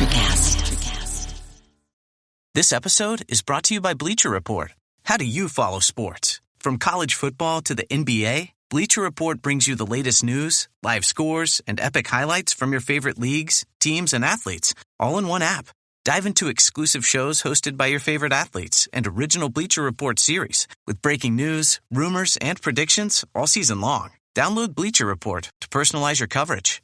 Electricast. This episode is brought to you by Bleacher Report. How do you follow sports? From college football to the NBA, Bleacher Report brings you the latest news, live scores, and epic highlights from your favorite leagues, teams, and athletes, all in one app. Dive into exclusive shows hosted by your favorite athletes and original Bleacher Report series with breaking news, rumors, and predictions all season long. Download Bleacher Report to personalize your coverage.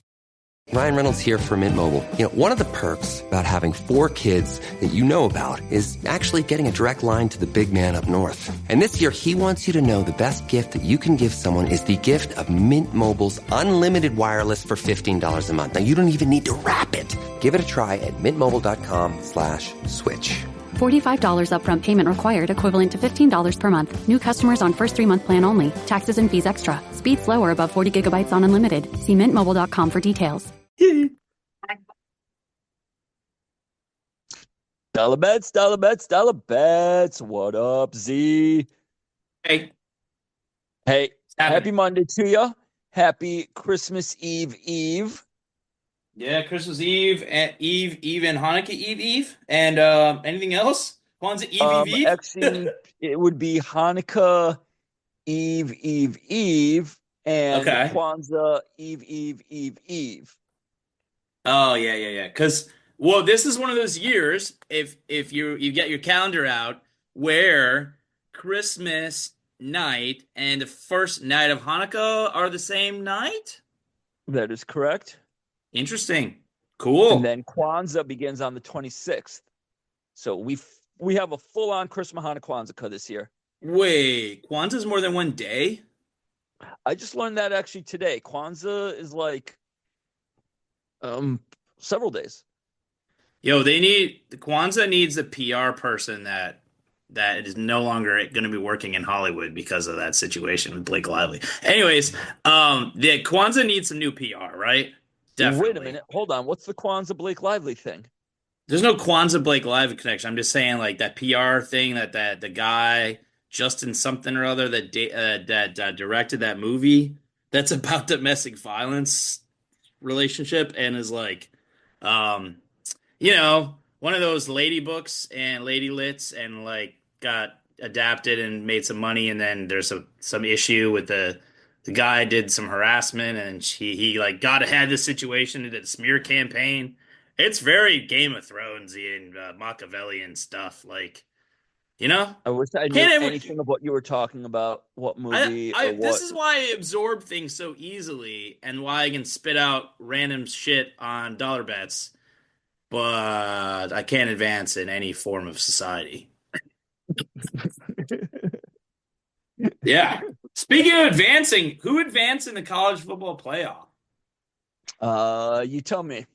Ryan Reynolds here for Mint Mobile. You know, one of the perks about having 4 kids that you know about is actually getting a direct line to the big man up north. And this year, he wants you to know the best gift that you can give someone is the gift of Mint Mobile's unlimited wireless for $15 a month. Now, you don't even need to wrap it. Give it a try at mintmobile.com/switch. $45 upfront payment required, equivalent to $15 per month. New customers on first 3-month plan only. Taxes and fees extra. Speed slower above 40 gigabytes on unlimited. See mintmobile.com for details. Dollar bets, dollar bets, dollar bets. What up, Z? Hey. Happy Monday to you. Happy Christmas Eve. Yeah, Christmas Eve and Hanukkah Eve. And anything else? Kwanzaa Eve. Actually, it would be Hanukkah Eve, and okay. Kwanzaa Eve. Oh, yeah. Because, well, this is one of those years, if you get your calendar out, where Christmas night and the first night of Hanukkah are the same night? That is correct. Interesting. Cool. And then Kwanzaa begins on the 26th. So we have a full-on Christmas Hanukkah Kwanzaa this year. Wait, Kwanzaa's more than one day? I just learned that actually today. Kwanzaa is like several days. Yo, Kwanzaa needs a PR person that is no longer going to be working in Hollywood because of that situation with Blake Lively. Anyways, the Kwanzaa needs some new PR, right? Definitely. Wait a minute. Hold on. What's the Kwanzaa Blake Lively thing? There's no Kwanzaa Blake Lively connection. I'm just saying, like, that PR thing that the guy Justin something or other that directed that movie that's about domestic violence relationship and is like, one of those lady books and lady lits and like got adapted and made some money, and then there's some issue with the guy did some harassment and he like got ahead of the situation and did a smear campaign. It's very Game of Thrones and Machiavellian stuff, like, I wish I knew anything of what you were talking about. What movie? Or what? This is why I absorb things so easily and why I can spit out random shit on dollar bets, but I can't advance in any form of society. Yeah. Speaking of advancing, who advanced in the college football playoff? You tell me.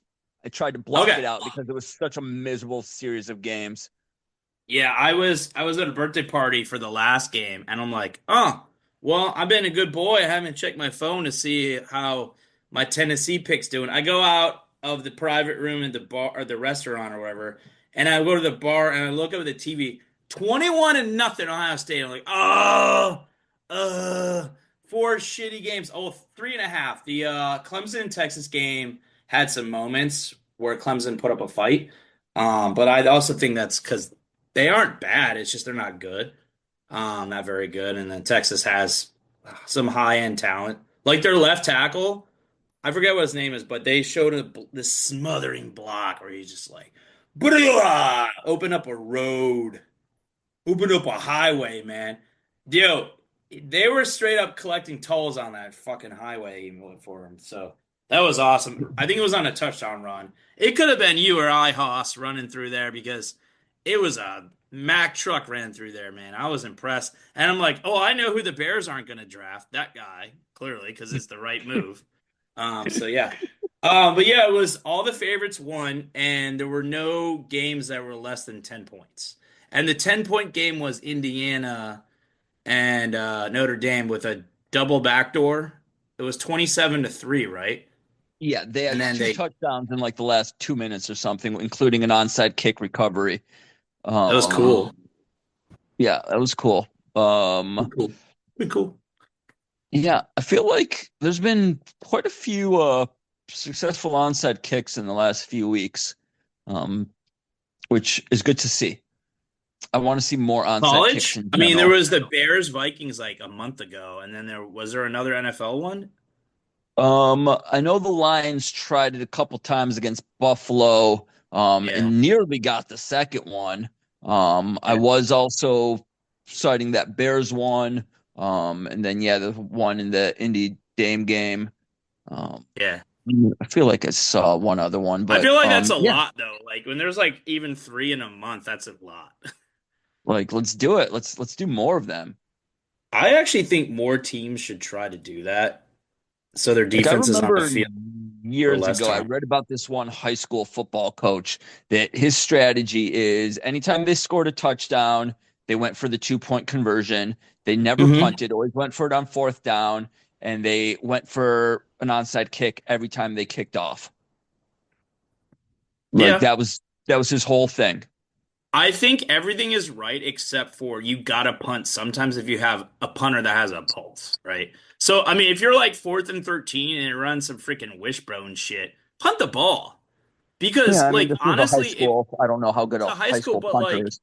I tried to block it out because it was such a miserable series of games. Yeah, I was at a birthday party for the last game, and I'm like, oh, well, I've been a good boy. I haven't checked my phone to see how my Tennessee pick's doing. I go out of the private room in the bar or the restaurant or whatever, and I go to the bar and I look up at the TV, 21-0 Ohio State. I'm like, 4 shitty games. Oh, 3.5. The Clemson Texas game had some moments where Clemson put up a fight, but I also think that's because they aren't bad. It's just they're not good, not very good. And then Texas has some high-end talent, like their left tackle. I forget what his name is, but they showed this smothering block where he's just like, open up a road, open up a highway, man. Yo, they were straight up collecting tolls on that fucking highway for him. So that was awesome. I think it was on a touchdown run. It could have been you or I, Haas, running through there because it was a Mack truck ran through there, man. I was impressed. And I'm like, oh, I know who the Bears aren't going to draft. That guy, clearly, because it's the right move. So, yeah. But, yeah, it was all the favorites won, and there were no games that were less than 10 points. And the 10-point game was Indiana and Notre Dame with a double backdoor. It was 27-3, right? Yeah, they had two touchdowns in like the last 2 minutes or something, including an onside kick recovery. That was cool. Yeah, that was cool. Cool. Yeah, I feel like there's been quite a few successful onside kicks in the last few weeks. um, which is good to see. I want to see more onside kicks College? in I mean, there general. was the Bears Vikings like a month ago, and then there another NFL one? I know the Lions tried it a couple times against Buffalo, Yeah. and nearly got the second one. I Yeah. was also citing that Bears one, and then yeah, the one in the Indy Dame game. Um, Yeah. I feel like I saw one other one, I but feel like that's a yeah, lot though. Like when there's like even three in a month, that's a lot. like let's do it. Let's do more of them. I actually think more teams should try to do that so their Like I defense is on the remember field for years less ago, I time. read about this one high school football coach that his strategy is anytime they scored a touchdown, they went for the 2-point conversion. They never Hmm. punted, always went for it on fourth down, and they went for an onside kick every time they kicked off. Like Yeah. that was his whole thing. I think everything is right except for you gotta punt sometimes if you have a punter that has a pulse, right? So, I mean, if you're like fourth and 13 and it runs some freaking wishbone shit, punt the ball. Yeah, Because, I mean, like, this is a high honestly, if school. I don't know how good it's a a high high school, school but punter like, is.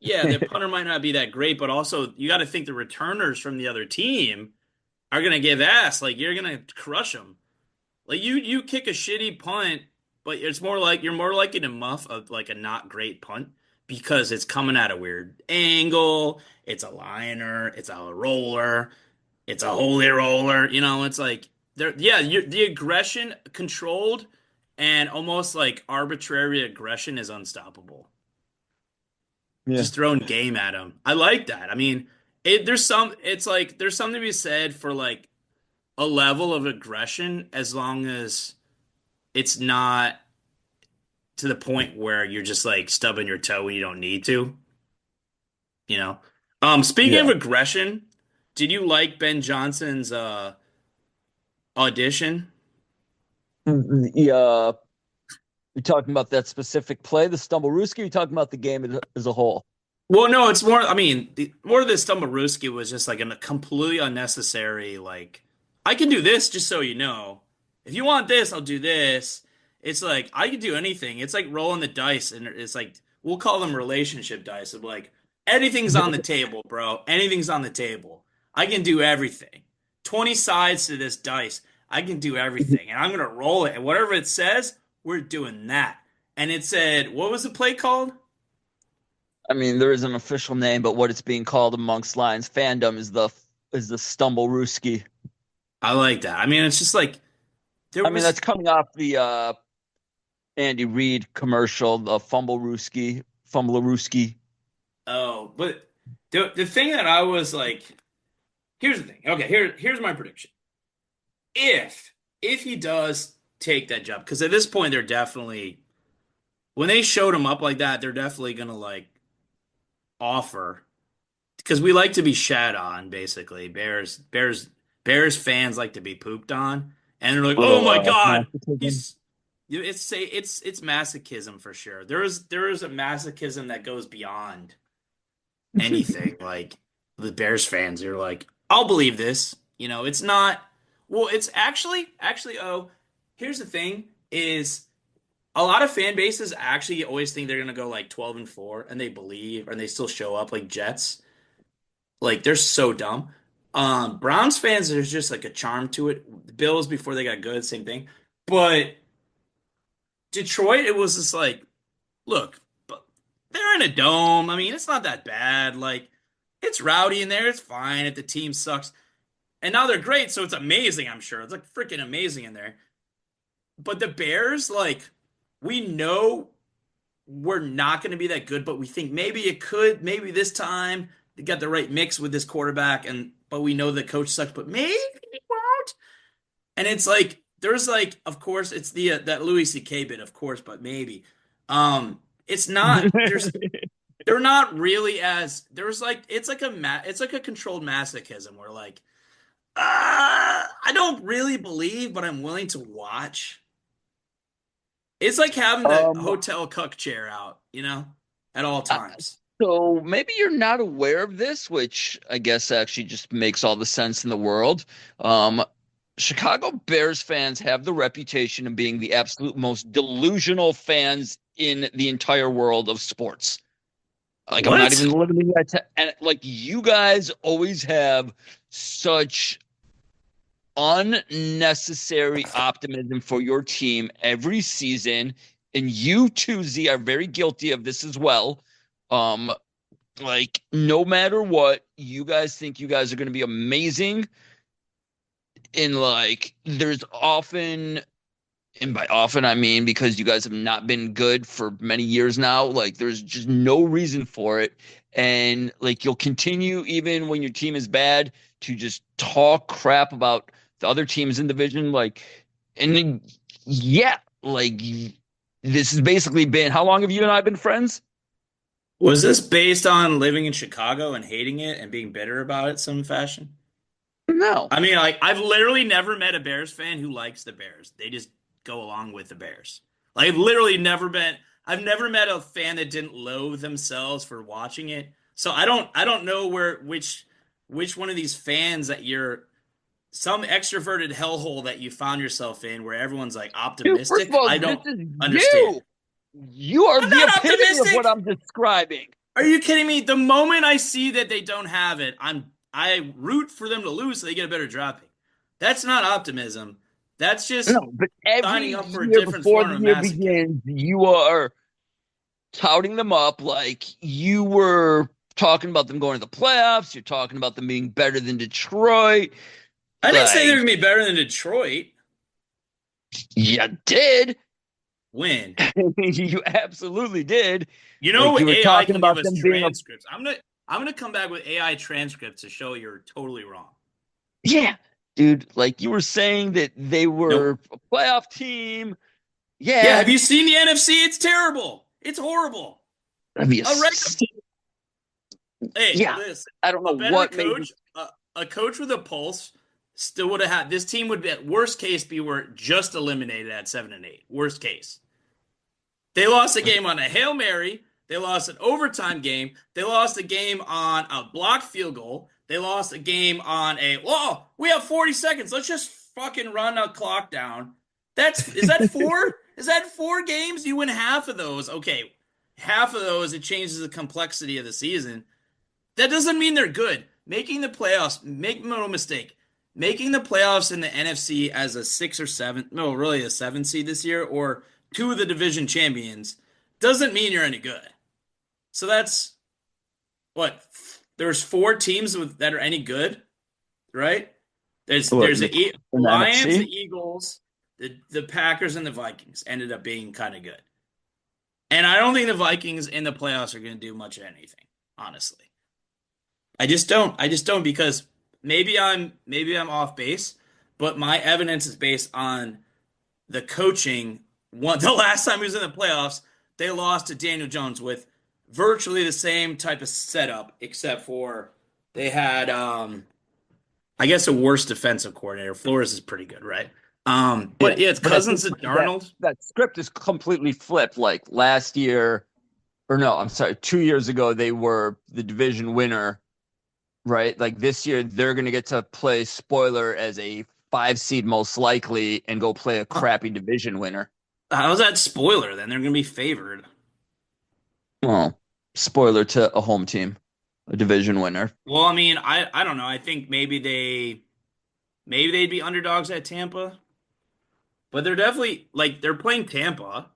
yeah, the punter might not be that great, but also you got to think the returners from the other team are gonna give ass. Like, you're gonna crush them. Like, you kick a shitty punt, but it's more like you're more likely to muff like a not great punt because it's coming at a weird angle. It's a liner. It's a roller. It's a holy roller. It's like there. Yeah, the aggression controlled and almost like arbitrary aggression is unstoppable. Yeah. Just throwing game at them. I like that. I mean, It's like there's something to be said for like a level of aggression as long as it's not to the point where you're just like stubbing your toe when you don't need to, you know. Speaking of Yeah. aggression, did you like Ben Johnson's audition? Yeah. You're talking about that specific play, the stumble Ruski, you're talking about the game as a whole. Well, no, it's more. I mean, more of this Stumbaruski was just like a completely unnecessary. Like, I can do this, just so you know. If you want this, I'll do this. It's like I can do anything. It's like rolling the dice, and it's like we'll call them relationship dice. Of like anything's on the table, bro. Anything's on the table. I can do everything. 20 sides to this dice. I can do everything, and I'm gonna roll it. And whatever it says, we're doing that. And it said, what was the play called? I mean, there is an official name, but what it's being called amongst Lions fandom is the stumble Ruski. I like that. I mean, it's just like there I mean, was that's coming off the Andy Reid commercial, the fumble Ruski, fumble Ruski. but the thing that I was like, here's the thing. Okay, here's my prediction. If he does take that job, because at this point they're definitely when they showed him up like that, they're definitely gonna like offer because we like to be shat on, basically. Bears fans like to be pooped on, and they're like, "Oh Little my God, masochism. he's." It's masochism for sure. There is a masochism that goes beyond anything. Like the Bears fans are like, "I'll believe this." It's not. Well, it's actually. Oh, here's the thing: is a lot of fan bases actually always think they're gonna go like 12-4, and they believe, and they still show up like Jets. Like they're so dumb. Browns fans, there's just like a charm to it. The Bills before they got good, same thing. But Detroit, it was just like, look, but they're in a dome. I mean, it's not that bad. Like it's rowdy in there. It's fine if the team sucks. And now they're great, so it's amazing, I'm sure. It's like freaking amazing in there. But the Bears, like, we know we're not going to be that good, but we think maybe it could. Maybe this time they got the right mix with this quarterback, and but we know the coach sucks, but maybe he won't. And it's like there's like, of course, it's the that Louis C.K. bit, of course, but maybe. It's not. They're not really as there's like it's like a controlled masochism where like I don't really believe, but I'm willing to watch. It's like having the Um, hotel cuck chair out, at all times. so maybe you're not aware of this, which I guess actually just makes all the sense in the world. Um, Chicago Bears fans have the reputation of being the absolute most delusional fans in the entire world of sports. Like, I'm not What? even limiting that to, and like, you guys always have such unnecessary optimism for your team every season. And you too, Z, are very guilty of this as well. Um, like, no matter what, you guys think you guys are going to be amazing. And like, there's often, and by often I mean because you guys have not been good for many years now. Like, there's just no reason for it. And like, you'll continue even when your team is bad to just talk crap about the other teams in the division. Like, and then, yeah, like, this has basically been, how long have you and I been friends? Was this based on living in Chicago and hating it and being bitter about it some fashion? No. I mean, like, I've literally never met a Bears fan who likes the Bears. They just go along with the Bears. Like, I've never met a fan that didn't loathe themselves for watching it. So I don't know which one of these fans that you're some extroverted hellhole that you found yourself in where everyone's like Dude, first of optimistic. all, I this don't is understand. you. You are I'm the not epitome of what optimistic. I'm describing. Are you kidding me? The moment I see that they don't have it, I root for them to lose so they get a better draft pick. That's not optimism. That's just No, but every signing up for a year different before form the of year masochism. begins, you are touting them up like you were talking about them going to the playoffs. You're talking about them being better than Detroit. I didn't say they're Like, gonna be better than Detroit. you did. Win. You absolutely did. You know, Like, you were AI talking can give about us them being a, transcripts. I'm gonna come back with AI transcripts to show you're totally wrong. yeah, dude. Like, you were saying that they Nope. were a playoff team. Yeah, Yeah, have you seen the NFC? It's terrible. It's horrible. that'd be a, A regular Hey, yeah. listen, I don't know a better what made you. coach, a coach with a pulse still would have had this team would be at worst case be were just eliminated at 7-8. Worst case. They lost a game on a Hail Mary. They lost an overtime game. They lost a game on a blocked field goal. They lost a game on we have 40 seconds. Let's just fucking run a clock down. Is that four? Is that four games? You win half of those. Okay. Half of those, it changes the complexity of the season. That doesn't mean they're good. Making the playoffs, make no mistake, making the playoffs in the NFC as a six or seven, no, really a seven seed this year, or two of the division champions, doesn't mean you're any good. So that's what there's four teams that are any good, right? What, There's the in the Lions, the NFC? Eagles, the Packers, and the Vikings ended up being kind of good. And I don't think the Vikings in the playoffs are going to do much of anything, honestly. I just don't. I just don't because maybe I'm off base, but my evidence is based on the coaching. The last time he was in the playoffs, they lost to Daniel Jones with virtually the same type of setup, except for they had I guess a worse defensive coordinator. Flores is pretty good, right? Yeah, But yeah, it's but I Cousins think and that Darnold. that script is completely flipped. Like last year, or no, I'm sorry, 2 years ago they were the division winner, right? Like this year they're gonna get to play spoiler as a 5 seed most likely and go play a Huh, crappy division winner. how's that spoiler? Then they're going to be favored. Well, spoiler to a home team, a division winner. Well, I mean, I don't know. I think maybe they'd be underdogs at Tampa, but they're definitely like they're playing Tampa.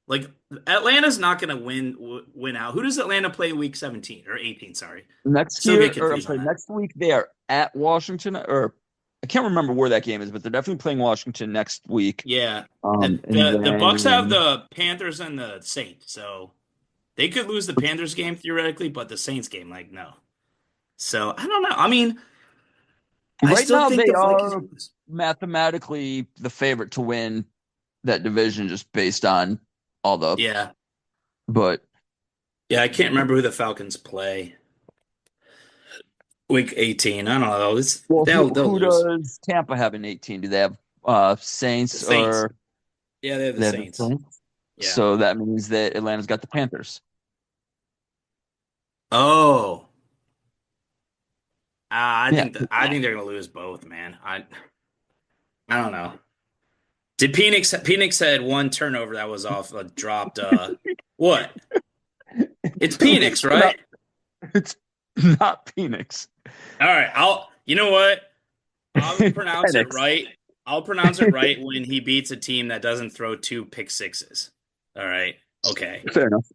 Like Atlanta's not going to win out. Who does Atlanta play week 17 or 18, sorry. Next Still get year, or I'm confused on sorry, that. next week they are at Washington, or I can't remember where that game is, but they're definitely playing Washington next week. Yeah. And The Bucks have then the Panthers and the Saints. So they could lose the Panthers game theoretically, but the Saints game like no. So, I don't know. I mean, I right still now think they the Vikings are lose. mathematically the favorite to win that division just based on all the, Yeah. but Yeah, I can't remember who the Falcons play. Week 18. I don't know. well, They'll who lose. does Tampa have in 18? Do they have The Saints, Saints. or Yeah, they have the they have the Saints. Saints? Yeah. So that means that Atlanta's got the Panthers. Oh, Yeah. I think they're gonna lose both, man. I don't know. Did Penix had one turnover that was off a dropped what? It's Penix, It's not. right? It's not Phoenix. All right, I'll you know what? I'll pronounce it Penix. right. I'll pronounce it right when he beats a team that doesn't throw two pick sixes. All right. Okay. Fair enough.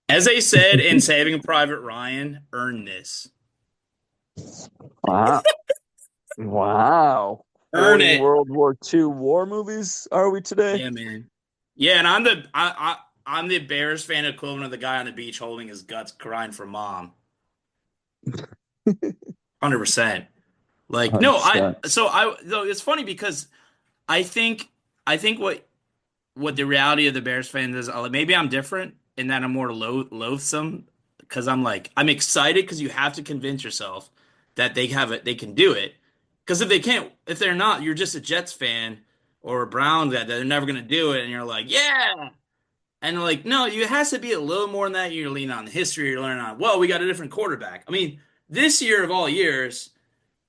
As they said in Saving Private Ryan, earn this. Wow. Wow. Earn Quoting it. World War II war movies, are we today? Yeah, man. Yeah, and I'm the Bears fan equivalent of the guy on the beach holding his guts crying for mom. 100%. Like, no, I 100%. so I though it's funny because I think I think what the reality of the Bears fans is, maybe I'm different in that I'm more loathsome because I'm excited because you have to convince yourself that they have it, they can do it. Because if they can't, if they're not, you're just a Jets fan or a Browns that they're never gonna do it, and you're like, yeah. And like, no, it has to be a little more than that. You're leaning on the history, you're learning on, well, we got a different quarterback. I mean, this year of all years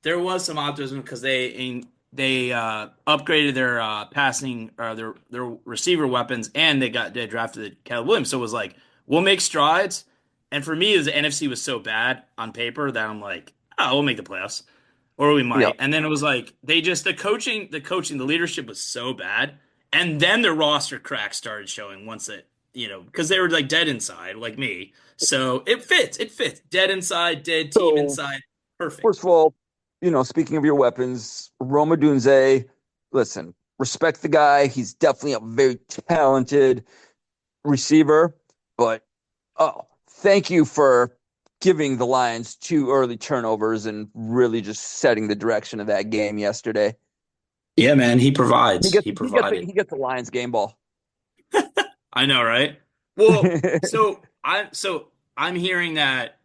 there was some optimism because they upgraded their passing or their receiver weapons, and they drafted Caleb Williams. So it was like we'll make strides. And for me, the NFC was so bad on paper that I'm like, oh, we'll make the playoffs, or we Yep. might. And then it was like they just the leadership was so bad, and then the roster cracks started showing once it because they were like dead inside, like me. So it fits, dead inside, dead team So, inside, perfect. first of all, speaking of your weapons, Roma Dunze, listen, respect the guy. He's definitely a very talented receiver, but thank you for giving the Lions two early turnovers and really just setting the direction of that game yesterday. Yeah, man, he He provides. gets He he gets the, provided. he gets the Lions game ball. I know, right? Well, so I'm hearing that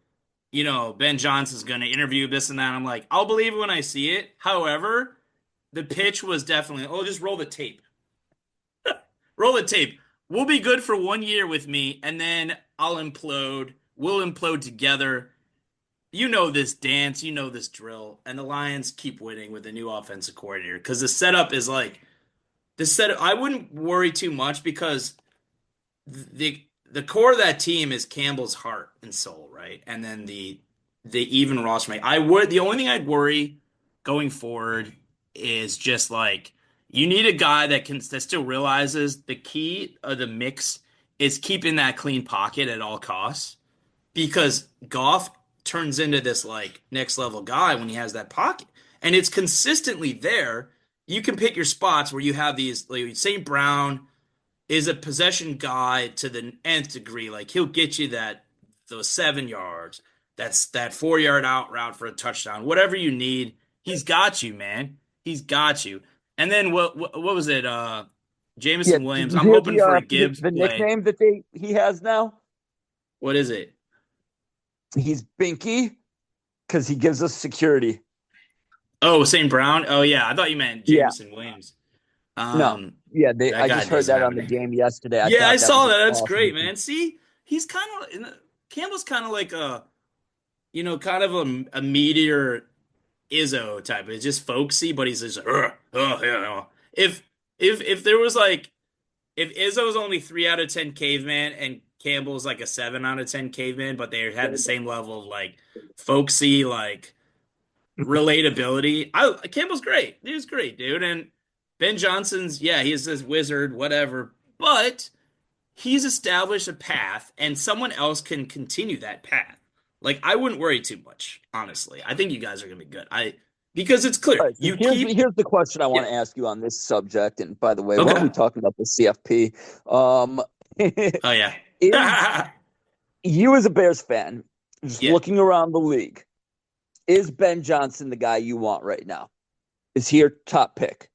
Ben Johnson's going to interview this and that. I'm like, I'll believe it when I see it. However, the pitch was definitely, oh, just roll the tape. Roll the tape. We'll be good for 1 year with me, and then I'll implode. We'll implode together. You know this dance, you know this drill, and the Lions keep winning with the new offensive coordinator because the setup is like the setup. I wouldn't worry too much because the core of that team is Campbell's heart and soul, right? And then the even roster mate. The only thing I'd worry going forward is just like you need a guy that still realizes the key of the mix is keeping that clean pocket at all costs because Goff turns into this like next level guy when he has that pocket and it's consistently there. You can pick your spots where you have these like St. Brown is a possession guy to the nth degree. Like he'll get you those 7 yards, that's that 4 yard out route for a touchdown, whatever you need. He's got you, man. He's got you. And then what was it? Yeah, Jameson did Williams. you I'm hear hoping for the a Gibbs the play. nickname that he has now? What is it? He's Binky because he gives us security. Oh, St. Brown. Oh yeah, I thought you meant Yeah, Jameson Williams. no, yeah. That I guy just heard doesn't that have on a the name. game yesterday. I Yeah, I thought that was saw an that. That's awesome. great, man. See, he's kind of Campbell's kind of like kind of a meteor Izzo type. It's just folksy, but he's just if if there was like if Izzo's only 3 out of 10 caveman and Campbell's like a 7 out of 10 caveman, but they had the same level of like folksy like relatability. Campbell's great. He's great, dude. And Ben Johnson's he's this wizard, whatever. But he's established a path, and someone else can continue that path. Like I wouldn't worry too much, honestly. I think you guys are gonna be good. Because it's All clear right, so you here's keep here's the question I yeah want to ask you on this subject. And by the way, weren't we okay talking about the CFP? Um, oh yeah is you as a Bears fan, just yeah. looking around the league, is Ben Johnson the guy you want right now? Is he your top pick?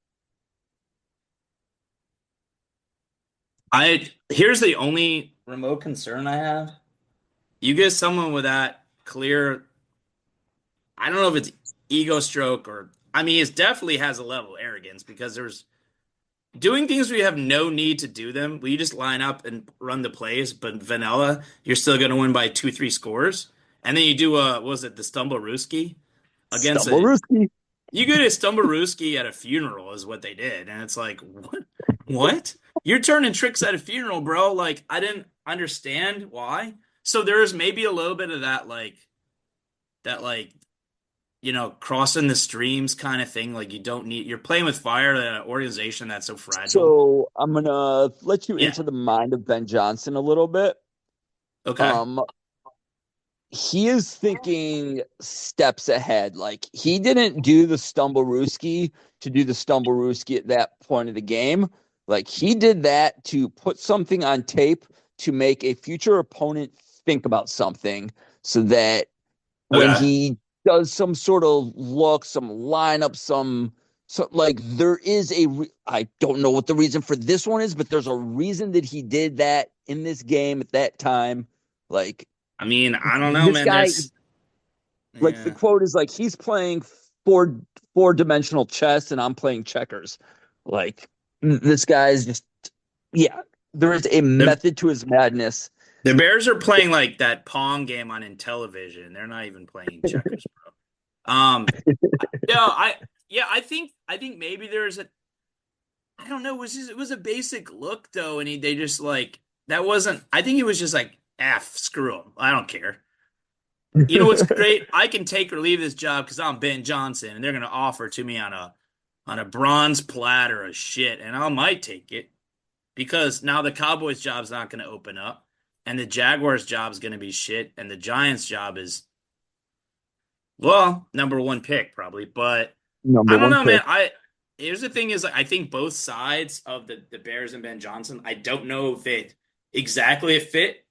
I Here's the only remote concern I have. You get someone with that clear. I don't know if it's ego stroke or I mean, it definitely has a level of arrogance because there's doing things where you have no need to do them. Where you just line up and run the plays, but vanilla, you're still going to win by 2, 3 scores. And then you do what was it, the Stumbleruski against a Stumbleruski. You get a Stumbarooski at a funeral is what they did, and it's like, what? What? You're turning tricks at a funeral, bro. Like, I didn't understand why. So there's maybe a little bit of that, crossing the streams kind of thing. Like, you're playing with fire at an organization that's so fragile. So I'm gonna let you Yeah. into the mind of Ben Johnson a little bit. Okay. Um, he is thinking steps ahead. Like he didn't do the Stumblerooski to do the Stumblerooski at that point of the game. Like he did that to put something on tape to make a future opponent think about something so that when Okay. he does some sort of look, some lineup, so like there is I don't know what the reason for this one is, but there's a reason that he did that in this game at that time. Like I mean, I don't know, this man. guy, like the Yeah. quote is like he's playing four-dimensional chess and I'm playing checkers. Like this guy's just yeah. There is a The method to his madness. the Bears are playing like that Pong game on Intellivision. They're not even playing checkers, bro. Yeah, I think maybe there's a I don't know, it was a basic look though, and they just like that wasn't I think he was just like screw him. I don't care. You know what's great? I can take or leave this job because I'm Ben Johnson, and they're gonna offer to me on a bronze platter of shit, and I might take it because now the Cowboys job's not gonna open up, and the Jaguars job is gonna be shit, and the Giants job is well, number one pick probably, but Number I don't one know, man. pick. Here's the thing is like, I think both sides of the Bears and Ben Johnson, I don't know if it exactly a fit,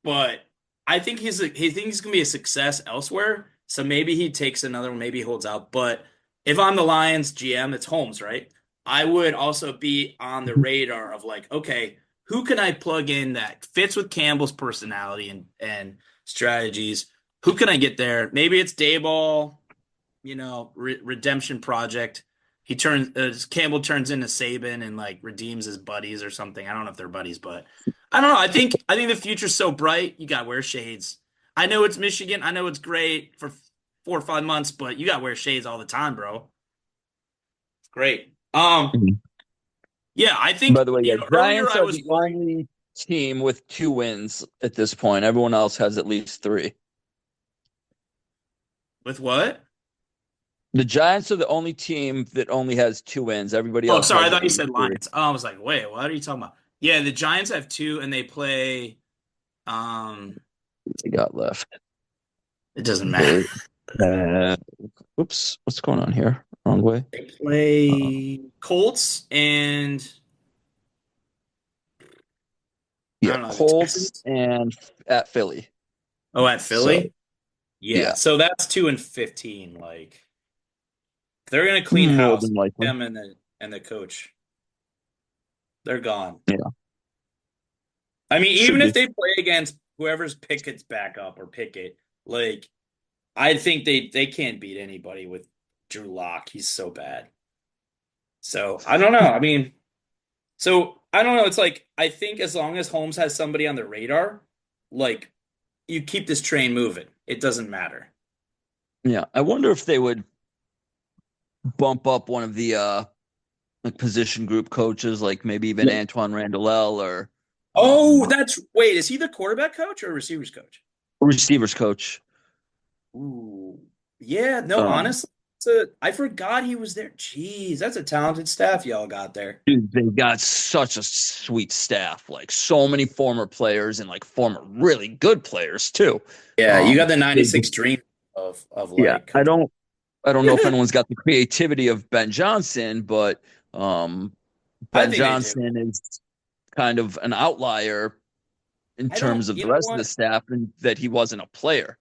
but I think he's gonna be a success elsewhere. So maybe he takes another one, maybe he holds out. But if I'm the Lions GM, it's Holmes, right? I would also be on the radar of like, okay, who can I plug in that fits with Campbell's personality and strategies? Who can I get there? Maybe it's Dayball, redemption project. Campbell turns into Saban and like redeems his buddies or something. I don't know if they're buddies, but I don't know. I think the future's so bright. You got to wear shades. I know it's Michigan. I know it's great for 4 or 5 months, but you got to wear shades all the time, bro. It's great. Mhm. Yeah, I By think the way, yeah, earlier Giants I are was the worried only team with 2 wins at this point. Everyone else has at least three. with what? The Giants are the only team that only has 2 wins. Everybody Oh, else sorry, I has at thought you least said three. Lions. Oh, I was like, wait, what are you talking about? Yeah, the Giants have two, and they play. Um, They got left. it doesn't matter. The oops, what's going on here? Wrong way. They Uh, play Colts and I yeah, don't know the Colts Texans. and at Philly. Oh, at So Philly. Yeah, yeah, so that's 2-15. Like they're gonna clean more house. than likely. Them and the coach, they're gone. Yeah, I mean, should even if be. they play against whoever's Pickett's back up or Pickett, like I think they can't beat anybody with Drew Lock. He's so bad. So I don't know. I mean, so I don't know. It's like I think as long as Holmes has somebody on the radar, like you keep this train moving. It doesn't matter. Yeah, I wonder if they would bump up one of the like position group coaches, like maybe even Yeah. Antoine Randall or Oh, um wait, is he the quarterback coach or receivers coach? receivers coach. Ooh. Yeah, no, Um, honestly, I forgot he was there. Jeez, that's a talented staff y'all got there. Dude, they got such a sweet staff, like so many former players and like former really good players too. Yeah, you got the They 96 just dream of yeah, like I coach. don't know if anyone's got the creativity of Ben Johnson, but um I Ben think they do. Johnson is kind of an outlier in I don't, terms of you the know rest of the what? staff and that he wasn't a player.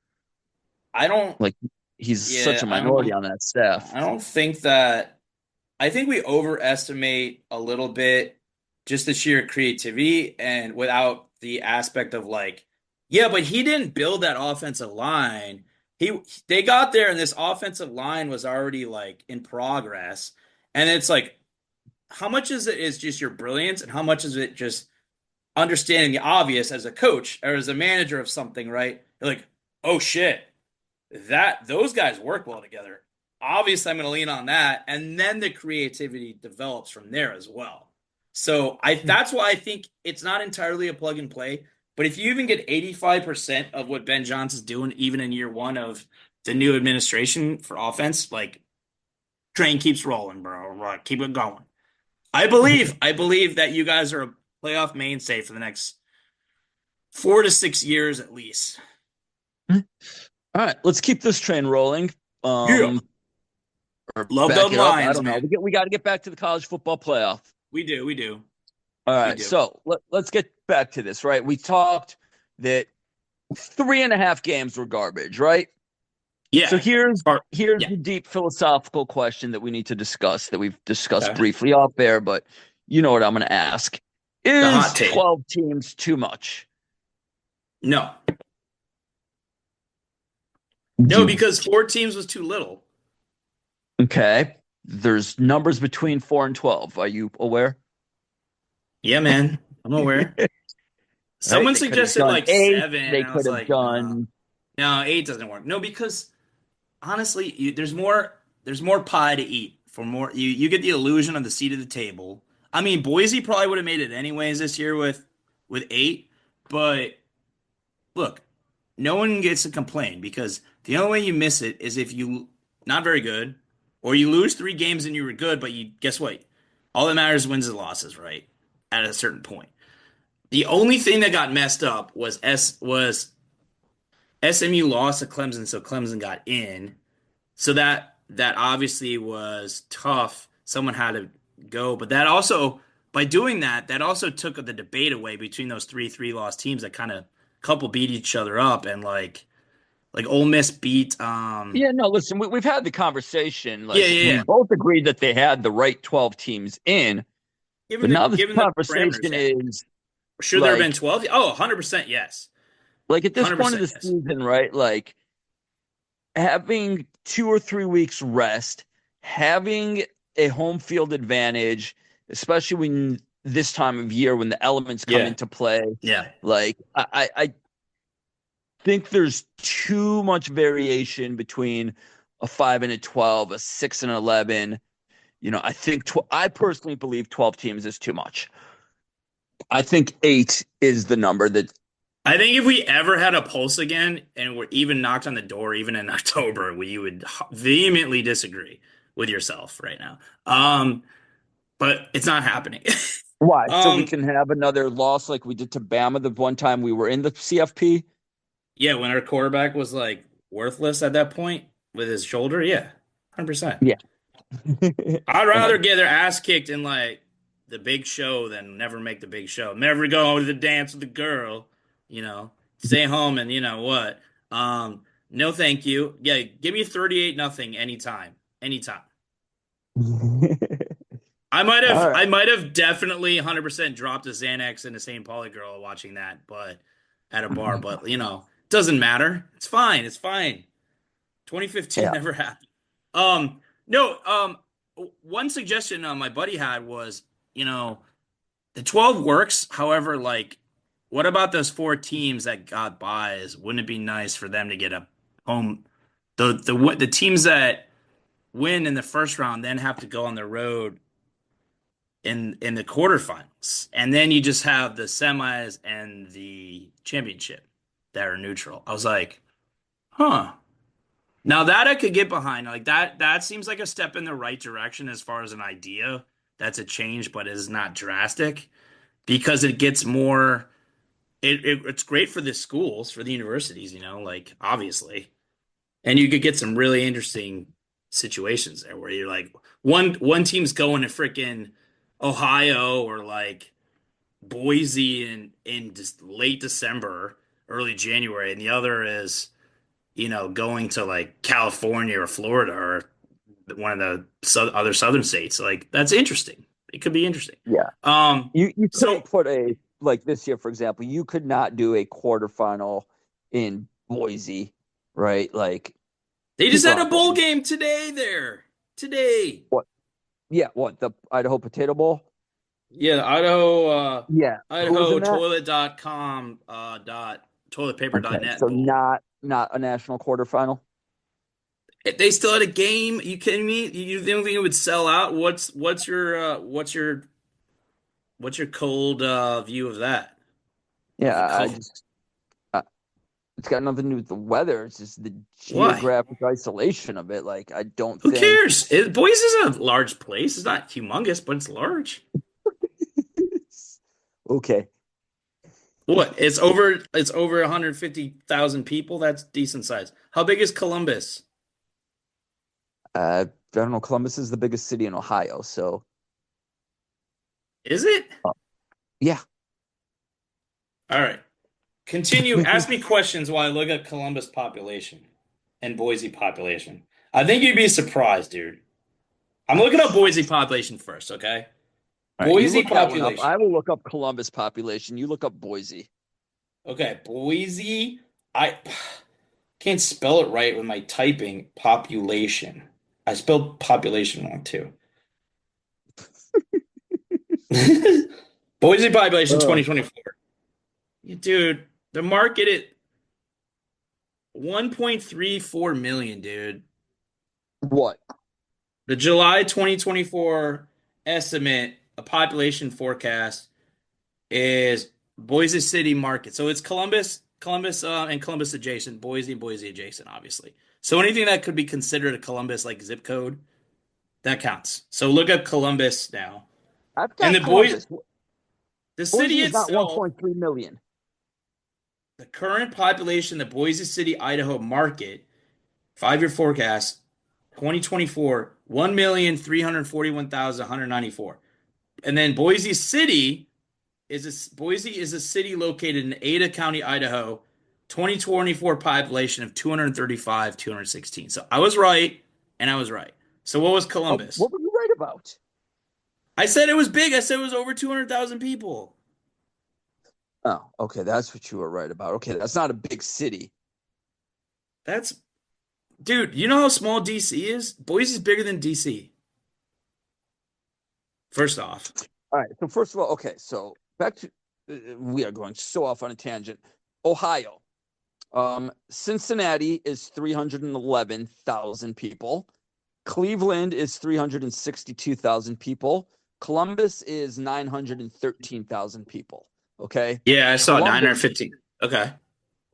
I don't, Like he's such yeah, a minority on that staff. I don't think that, I think we overestimate a little bit just the sheer creativity and without the aspect of like, yeah, but he didn't build that offensive line. They got there and this offensive line was already like in progress. And it's like, how much is it is just your brilliance and how much is it just understanding the obvious as a coach or as a manager of something, right? You're like, oh shit, that those guys work well together. obviously I'm going to lean on that, and then the creativity develops from there as well. So that's why I think it's not entirely a plug and play. But if you even get 85% of what Ben Johnson's doing, even in year one of the new administration for offense, like train keeps rolling, bro. Like, keep it going. I believe that you guys are a playoff mainstay for the next 4 to 6 years at least. All right, let's keep this train rolling. Yeah. Or Love back them it up. I Lions, don't know. man. We got to get back to the college football playoff. We do. All We right, do. so let's get back to this, right? We talked that 3.5 games were garbage, right? Yeah. So here's Yeah. the deep philosophical question that we need to discuss, that we've discussed Okay. briefly off there, but you know what I'm going to ask. Is hot take. 12 teams too much? No, You- because 4 teams was too little. Okay. There's numbers between 4 and 12. Are you aware? Yeah, man. I'm aware. Someone They could have suggested done like 8. 7. They And I could was have like, done. no, 8 doesn't work. No, because honestly, there's more pie to eat for more. You get the illusion of the seat of the table. I mean, Boise probably would have made it anyways this year with 8, but look, no one gets to complain because the only way you miss it is if you not very good, or you lose 3 games and you were good, but you guess what? All that matters is wins and losses, right? At a certain point. The only thing that got messed up was SMU lost to Clemson, so Clemson got in. So that obviously was tough. Someone had to go, but that also by doing that, that also took the debate away between those three loss teams that kind of couple beat each other up and like Ole Miss beat Yeah, no, listen, we've had the conversation. Like, we yeah. both agreed that they had the right 12 teams in, but now the Given the conversation parameters, yeah. is Should there have been 12? Oh, 100% yes. like at this point of the 100% yes. season, right? Like having 2 or 3 weeks rest, having a home field advantage, especially when this time of year when the elements come into play. Yeah. Like I think there's too much variation between a 5 and a 12, a 6 and 11. I personally believe 12 teams is too much. I think 8 is the number that. I think if we ever had a pulse again and were even knocked on the door, even in October, you would vehemently disagree with yourself right now. But it's not happening. Why? So we can have another loss like we did to Bama the one time we were in the CFP? Yeah, when our quarterback was like worthless at that point with his shoulder. Yeah, 100%. Yeah. I'd rather get their ass kicked in like the big show than never make the big show. Never go to the dance with the girl, stay home and you know what? No, thank you. Yeah, give me 38-0 anytime. Anytime. I might have definitely 100% dropped a Xanax and a St. Pauli girl watching that, but at a bar, but doesn't matter. It's fine. 2015 never happened. No, one suggestion my buddy had was, the 12 works. However, like, what about those 4 teams that got buys? Wouldn't it be nice for them to get a home? The teams that win in the first round then have to go on the road in the quarterfinals, and then you just have the semis and the championship that are neutral. I was like, huh. Now that I could get behind, like that seems like a step in the right direction as far as an idea. That's a change, but it is not drastic because it gets more. It's great for the schools, for the universities, like obviously, and you could get some really interesting situations there where you're like one team's going to freaking Ohio or like Boise in just late December, early January, and the other is going to like California or Florida or one of the other southern states. Like that's interesting. It could be interesting. Yeah. You couldn't put like this year, for example, you could not do a quarterfinal in Boise, right? Like they just had a bowl game today. What? Yeah, what? The Idaho Potato Bowl? Yeah, the Idaho Idaho toilet.com toiletpaper.net. Okay, so not a national quarterfinal? If they still had a game, you kidding me? You don't think it would sell out? What's your cold view of that? Of a Yeah, I cold. just it's got nothing to do with the weather. It's just the Why? geographic isolation of it. Like I don't Who think cares? Boise is a large place. It's not humongous, but it's large. okay. What? It's over 150,000 people. That's decent size. How big is Columbus? I don't know. Columbus is the biggest city in Ohio, so Is it? yeah. All right. Continue. Ask me questions while I look at Columbus population and Boise population. I think you'd be surprised, dude. I'm looking up Boise population first, okay? All right, you Boise look that one up. population. I will look up Columbus population. You look up Boise. Okay, Boise. I can't spell it right with my typing. Population. I spelled population wrong too. Boise population Oh, 2024. Dude, the market at 1.34 million, dude. what? The July 2024 estimate, a population forecast is Boise City market. So it's Columbus, and Columbus adjacent, Boise and Boise adjacent, obviously. So anything that could be considered a Columbus like zip code, that counts. So look up Columbus now. I've And got Columbus. the Boise city is not itself, 1.3 million. the current population, the Boise City, Idaho market, 5-year forecast, 2024, 1,341,194. And then Boise is a city located in Ada County, Idaho, 2024 population of 235, 216. So I was right, and I was right. So what was Columbus? What were you right about? I said it was big. I said it was over 200,000 people. Oh, okay. That's what you were right about. Okay, that's not a big city. That's, dude, you know how small DC is? Boise is bigger than DC. First off. All right. So first of all, okay. So back to we are going so off on a tangent. Ohio. Cincinnati is 311,000 people. Cleveland is 362,000 people. Columbus is 913,000 people. Okay. Yeah, I saw Columbus, 915. Okay.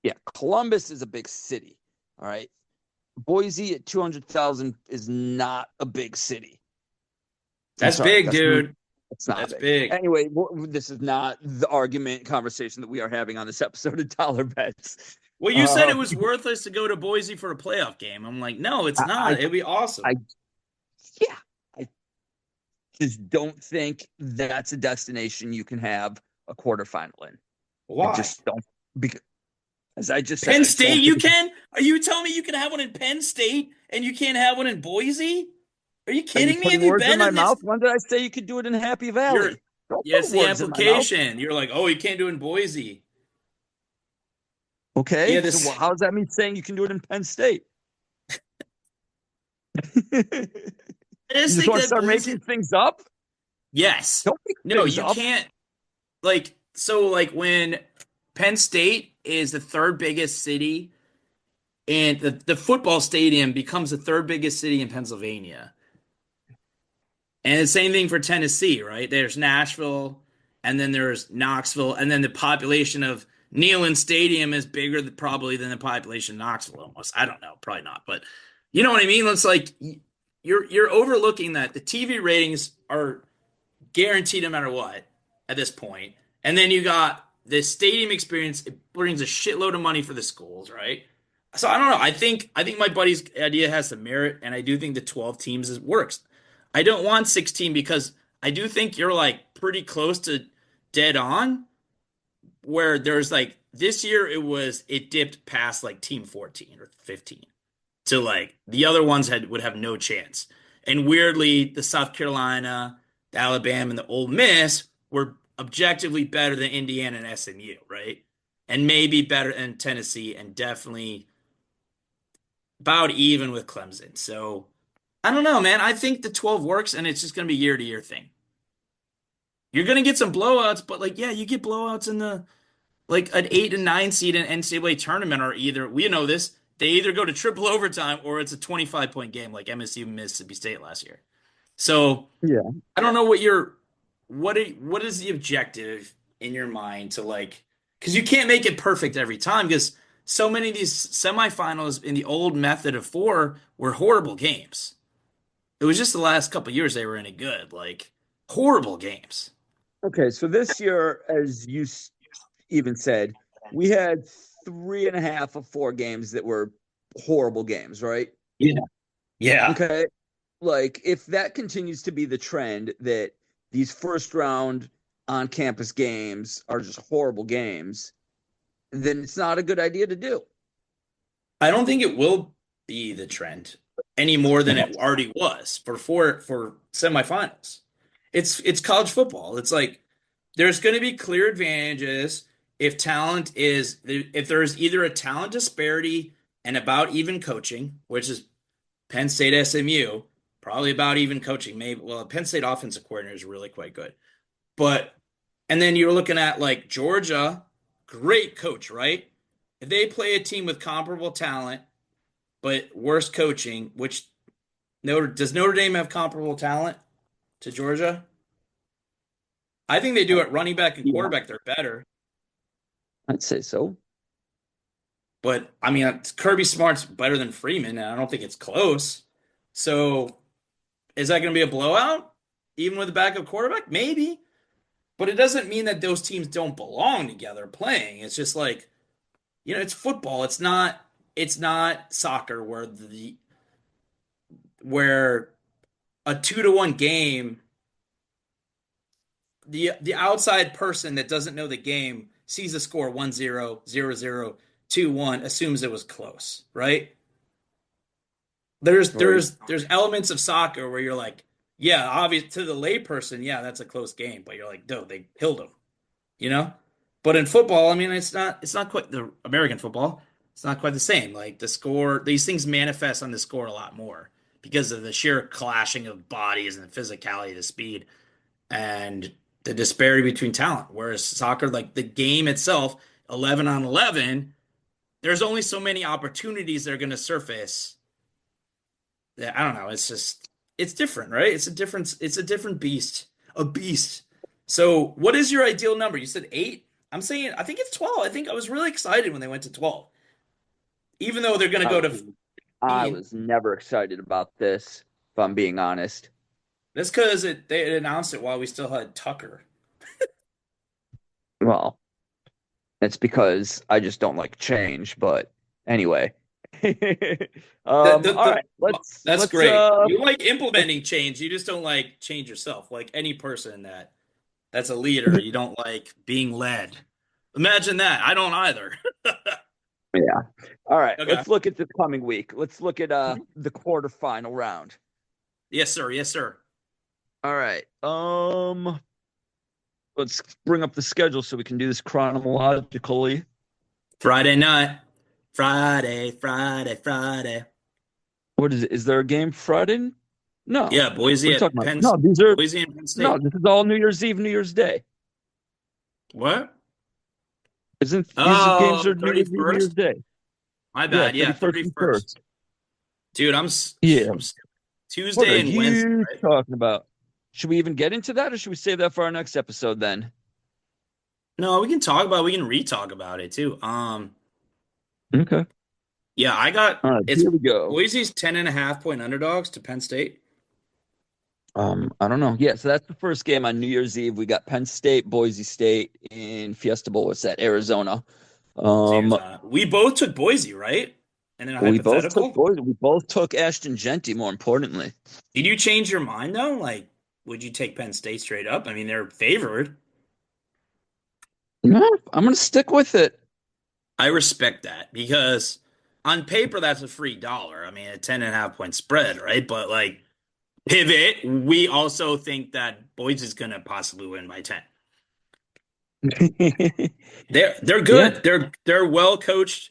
yeah, Columbus is a big city. All right. Boise at 200,000 is not a big city. I'm That's sorry. big, dude. It's not That's big. big. Anyway, this is not the argument conversation that we are having on this episode of Dollar Bets. Well, you said it was worthless to go to Boise for a playoff game. I'm like, no, it's not. I, It'd be I, awesome. yeah, I just don't think that's a destination you can have a quarterfinal in. I Why? just don't, because as I just said, Penn I State, don't you think it's, can? Are you telling me you can have one in Penn State and you can't have one in Boise? Are you are you kidding me? putting Have you words in been my in this? mouth? When did I say you could do it in Happy You're, Valley? Don't yeah, it's put the words in my mouth. application. You're like, oh, you can't do it in Boise. Yeah, Okay, so this. how does that mean saying you can do it in Penn State? You I just just think want to that start Boise. making things up? Yes. Don't make No, things you up. can't. Like when Penn State is the third biggest city and the football stadium becomes the third biggest city in Pennsylvania. And the same thing for Tennessee, right? There's Nashville, and then there's Knoxville, and then the population of Neyland Stadium is bigger probably than the population of Knoxville almost. I don't know, probably not, but you know what I mean? It's like you're overlooking that the TV ratings are guaranteed no matter what at this point. And then you got the stadium experience. It brings a shitload of money for the schools, right? So I don't know. I think my buddy's idea has some merit, and I do think the 12 teams works. I don't want 16 because I do think you're like pretty close to dead on. Where there's like this year it dipped past like team 14 or 15 to like the other ones would have no chance. And weirdly, the South Carolina, the Alabama, and the Ole Miss were objectively better than Indiana and SMU, right? And maybe better than Tennessee, and definitely about even with Clemson. So I don't know, man. I think the 12 works, and it's just going to be year to year thing. You're going to get some blowouts, but like, yeah, you get blowouts in the like an 8 and 9 seed in NCAA tournament, or either we know this they either go to triple overtime or it's a 25-point game like MSU Mississippi State last year. So Yeah. I don't know what is the objective in your mind to like, because you can't make it perfect every time because so many of these semifinals in the old method of four were horrible games. It was just the last couple of years they were any good, like horrible games. Okay, so this year, as you even said, we had 3.5 of 4 games that were horrible games, right? Yeah. Yeah. Okay. Like, if that continues to be the trend that these first round on campus games are just horrible games, then it's not a good idea to do. I don't think it will be the trend any more than it already was for semifinals. It's college football. It's like there's going to be clear advantages if there's either a talent disparity and about even coaching, which is Penn State SMU, probably about even coaching. Maybe Penn State offensive coordinator is really quite good. But and then you're looking at like Georgia, great coach, right? If they play a team with comparable talent but worse coaching, which does Notre Dame have comparable talent to Georgia? I think they do at running back and Yeah, quarterback. They're better. I'd say so. But I mean, Kirby Smart's better than Freeman, and I don't think it's close. So is that going to be a blowout? Even with a backup quarterback? Maybe. But it doesn't mean that those teams don't belong together playing. It's just like, it's football. It's not soccer where a 2-1 game, the outside person that doesn't know the game sees the score 1-0, 0-0, 2-1, assumes it was close, right? There's Right. there's elements of soccer where you're like, yeah, obvious to the layperson, yeah, that's a close game, but you're like, no, they killed him, you know? But in football, I mean, it's not quite the American football. It's not quite the same. Like the score, these things manifest on the score a lot more because of the sheer clashing of bodies and the physicality, the speed, and the disparity between talent. Whereas soccer, like the game itself, 11 on 11, there's only so many opportunities that are going to surface. That I don't know. It's different, right? It's a different beast, a beast. So, what is your ideal number? You said 8. I think it's 12. I think I was really excited when they went to 12, even though they're going to I go to was, I 15. was never excited about this, if I'm being honest. That's because they announced it while we still had Tucker. Well, it's because I just don't like change, but anyway. The, the, All the, right, that's let's great. You like implementing change. You just don't like change yourself. Like any person that's a leader, you don't like being led. Imagine that. I don't either. yeah. All right, Okay. let's look at this coming week. Let's look at the quarterfinal round. Yes, sir. Yes, sir. All right. Let's bring up the schedule so we can do this chronologically. Friday night. Friday, Friday, Friday. What is it? Is there a game Friday? No. Yeah, What are Boise you at talking about? Penn. No, these are Boise and Penn State. no. This is all New Year's Eve, New Year's Day. What? Isn't these games Oh, are New Year's Eve, New Year's 31st? Day? My Yeah, bad. Yeah, 31st and 31st. 1st. Dude, Yeah. I'm What are Tuesday and Wednesday, you right? talking about? Should we even get into that, or should we save that for our next episode then? No, we can re-talk about it too. Okay. Yeah, All right, it's here we go. Boise's 10.5 point underdogs to Penn State. I don't know. Yeah, so that's the first game on New Year's Eve. We got Penn State, Boise State in Fiesta Bowl. What's that? Arizona. Dude, Um, we both took Boise, right? And then a we both took hypothetical. Boise. We both took Ashton Jeanty, more importantly. Did you change your mind though? Like, would you take Penn State straight up? I mean, they're favored. No, I'm gonna stick with it. I respect that because on paper that's a free dollar. I mean, a 10.5 point spread, right? But like pivot, we also think that Boise's gonna possibly win by 10. They're Yeah. good. They're well coached.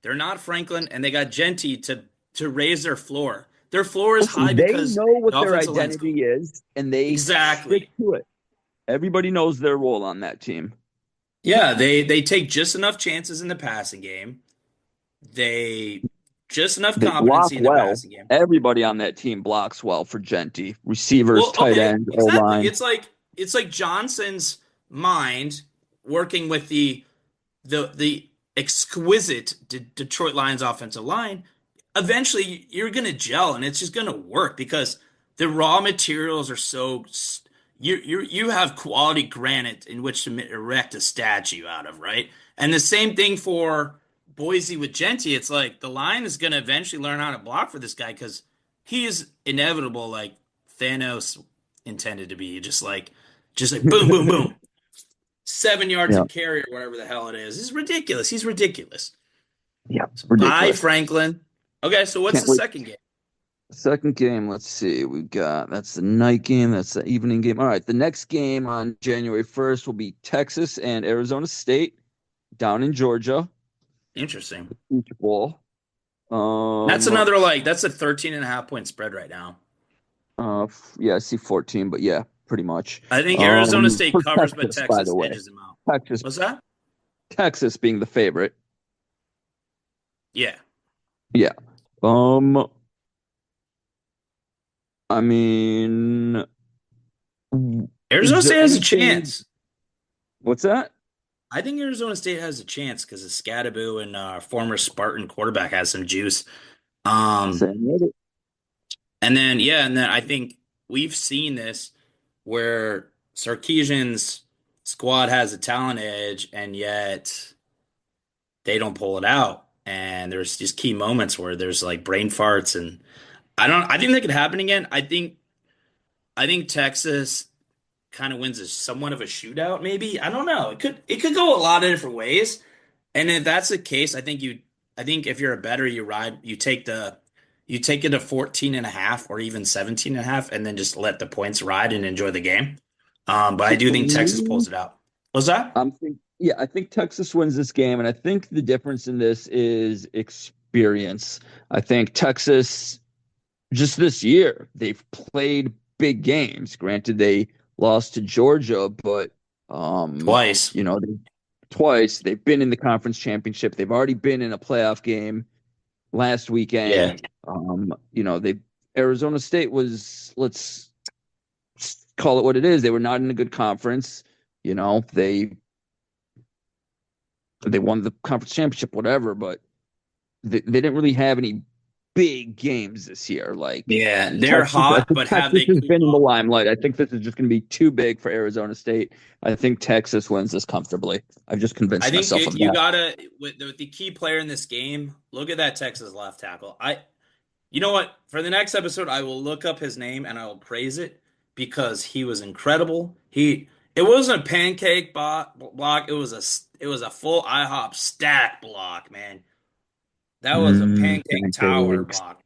They're not Franklin, and they got Jeanty to raise their floor. Their floor is high Listen, they because know the what their offensive line's good. identity is, and they Exactly. stick to it. Everybody knows their role on that team. Yeah, they take just enough chances in the passing game. They just enough They block competency in the well. passing game. Everybody on that team blocks well for Jeanty. Receivers, Well, tight okay, ends, exactly. O-line. It's like Johnson's mind working with the exquisite Detroit Lions offensive line. Eventually, you're gonna gel, and it's just gonna work because the raw materials are so. You have quality granite in which to erect a statue out of, right? And the same thing for Boise with Jeanty. It's like the line is gonna eventually learn how to block for this guy because he is inevitable, like Thanos intended to be, just like boom, boom, boom, 7 yards Yeah, of carry or whatever the hell it is. He's ridiculous. He's ridiculous. yeah, So bye, ridiculous. Franklin. Okay, so what's Can't the wait. second game? Second game, let's see. That's the night game, that's the evening game. All right, the next game on January 1st will be Texas and Arizona State down in Georgia, Interesting. Peach Bowl. That's Um, another that's a 13.5 point spread right now. yeah, I see 14, but yeah, pretty much. I think Arizona State For covers, but Texas, by the Texas way. edges them out. Texas, What's that? Texas being the favorite. Yeah. Yeah. Um, I mean, Arizona is State there has a anything? chance. What's that? I think Arizona State has a chance because of Scadaboo and former Spartan quarterback has some juice. Um, Saying it. and then I think we've seen this where Sarkisian's squad has a talent edge, and yet they don't pull it out. And there's just key moments where there's like brain farts, and I think that could happen again. I think Texas kind of wins a somewhat of a shootout, maybe. I don't know. It could go a lot of different ways. And if that's the case, I think if you're a better, you take it to 14 and a half or even 17 and a half, and then just let the points ride and enjoy the game. But I So do for think Texas me, pulls it out. What's that? yeah, I think Texas wins this game, and I think the difference in this is experience. I think Texas, just this year, they've played big games. Granted, they lost to Georgia, but Twice. twice they've been in the conference championship. They've already been in a playoff game last Yeah. weekend. They Arizona State was, let's call it what it is. They were not in a good conference. They won the conference championship, whatever, but they didn't really have any big games this year. Like Yeah, they're Texas, I hot, think but have Texas they has cooled been in the off? limelight. I think this is just going to be too big for Arizona State. I think Texas wins this comfortably. I've just I convinced think myself of you that. gotta with the key player in this game. Look at that Texas left tackle. You know what? For the next episode, I will look up his name and I will praise it because he was incredible. It wasn't a pancake block. It was a full IHOP stack block, man. That was a pancake tower Pancakes. block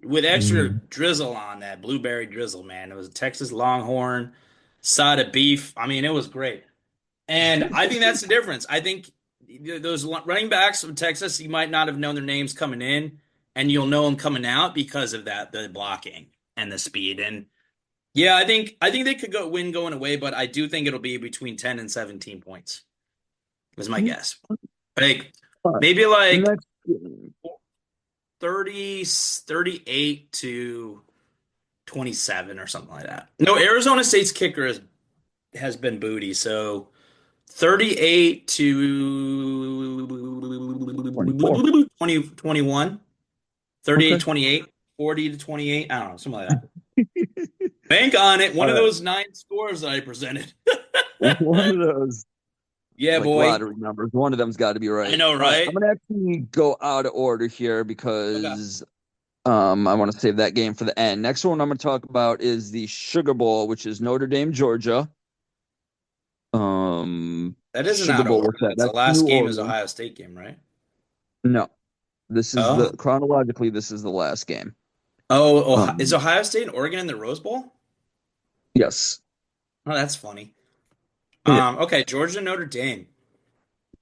with extra Mm. drizzle on that blueberry drizzle, man. It was a Texas Longhorn side of beef. I mean, it was great. And I think that's the difference. I think those running backs from Texas, you might not have known their names coming in, and you'll know them coming out because of the blocking and the speed. And yeah, I think they could win going away, but I do think it'll be between 10 and 17 points. Was my guess. Like All right. maybe like Next game. 38 to 27 or something like that. No, Arizona State's kicker has been booty, so 38 to 24. 20, 21, Okay. 38, 28, 40 to 28. I don't know, something like that. Bank on it. One All of right. those 9 scores that I presented. One of those Yeah, like boy. lottery numbers. One of them's got to be right. I know, All right. right? I'm gonna actually go out of order here Okay. because I want to save that game for the end. Next one I'm going to talk about is the Sugar Bowl, which is Notre Dame, Georgia. That isn't Sugar out of Bowl, order. what's that? The That's last New game is Orleans. Ohio State game, right? No, this is Oh. chronologically, this is the last game. Oh, is Um, Ohio State and Oregon in the Rose Bowl? yes. Oh, that's funny. Yeah. Okay, Georgia, Notre Dame.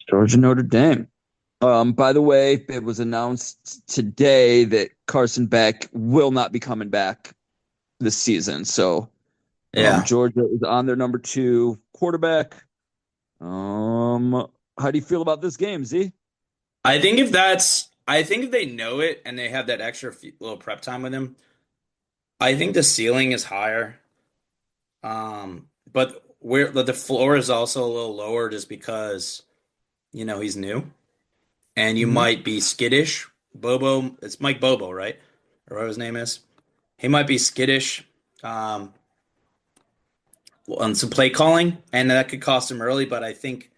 Georgia, Notre Dame. By the way, it was announced today that Carson Beck will not be coming back this season. So Yeah. Georgia is on their number 2 quarterback. How do you feel about this game, Z? I think if that's I think if they know it and they have that extra little prep time with him, I think the ceiling is higher. But where the floor is also a little lower just because, he's new and you Hmm. might be skittish. Bobo, it's Mike Bobo, right? Or what his name is. He might be skittish um, on some play calling, and that could cost him early. But I think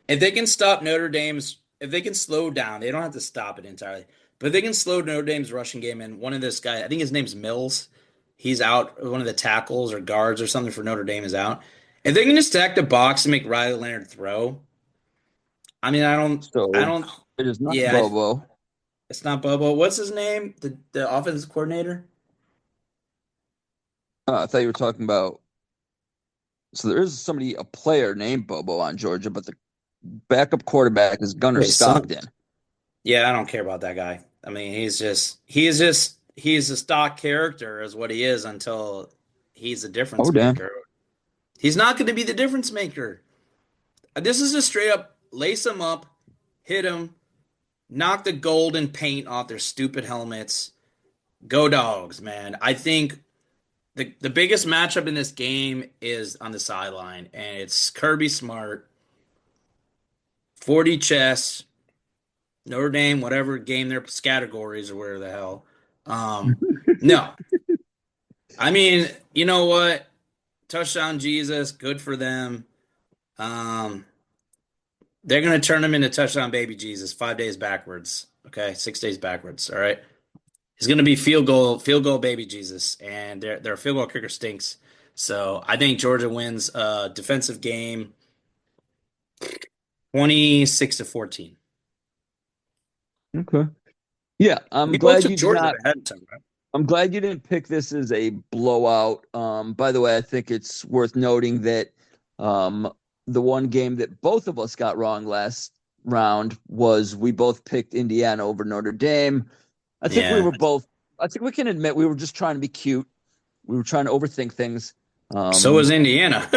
if they can stop Notre Dame's, if they can slow down, they don't have to stop it entirely. But if they can slow Notre Dame's rushing game, and one of this guy, I think his name's Mills, he's out. One of the tackles or guards or something for Notre Dame is out. If they can just stack the box and make Riley Leonard throw, I mean, I So don't. it is not Yeah, Bobo. it's not Bobo. What's his name? The offensive coordinator. I thought you were talking about. So there is somebody, a player named Bobo on Georgia, but the backup quarterback is Gunnar Wait, son. Stockton. Yeah, I don't care about that guy. I mean, he's a stock character, is what he is until he's a Oh, difference damn. maker. He's not going to be the difference maker. This is just straight up lace him up, hit him, knock the golden paint off their stupid helmets. Go dogs, man. I think the biggest matchup in this game is on the sideline, and it's Kirby Smart, 40 chess, Notre Dame, whatever game their categories or where the hell. No, I mean, you know what? Touchdown Jesus, good for them. Um, they're gonna turn him into touchdown baby Jesus 5 days backwards. Okay, 6 days backwards. All right. He's gonna be field goal baby Jesus, and their field goal kicker stinks. So I think Georgia wins a defensive game 26-14. Okay. Yeah, We both took Georgia ahead of time, right? I'm glad you didn't pick this as a blowout. By the way, I think it's worth noting that um, the one game that both of us got wrong last round was we both picked Indiana over Notre Dame. I think we Yeah. were both. I think we can admit we were just trying to be cute. We were trying to overthink things. So is Indiana.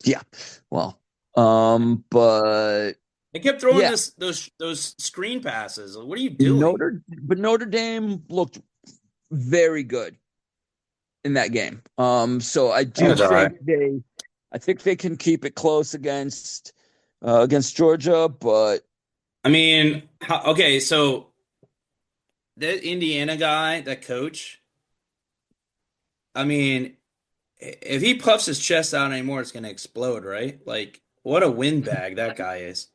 Yeah. Well, but They kept throwing yeah, those screen passes. What are you doing? Notre Dame looked very good in that game. So I do That's all right. think I think they can keep it close against Georgia, but I mean, okay, so that Indiana guy, that coach, I mean, if he puffs his chest out anymore, it's going to explode, right? Like, what a windbag that guy is.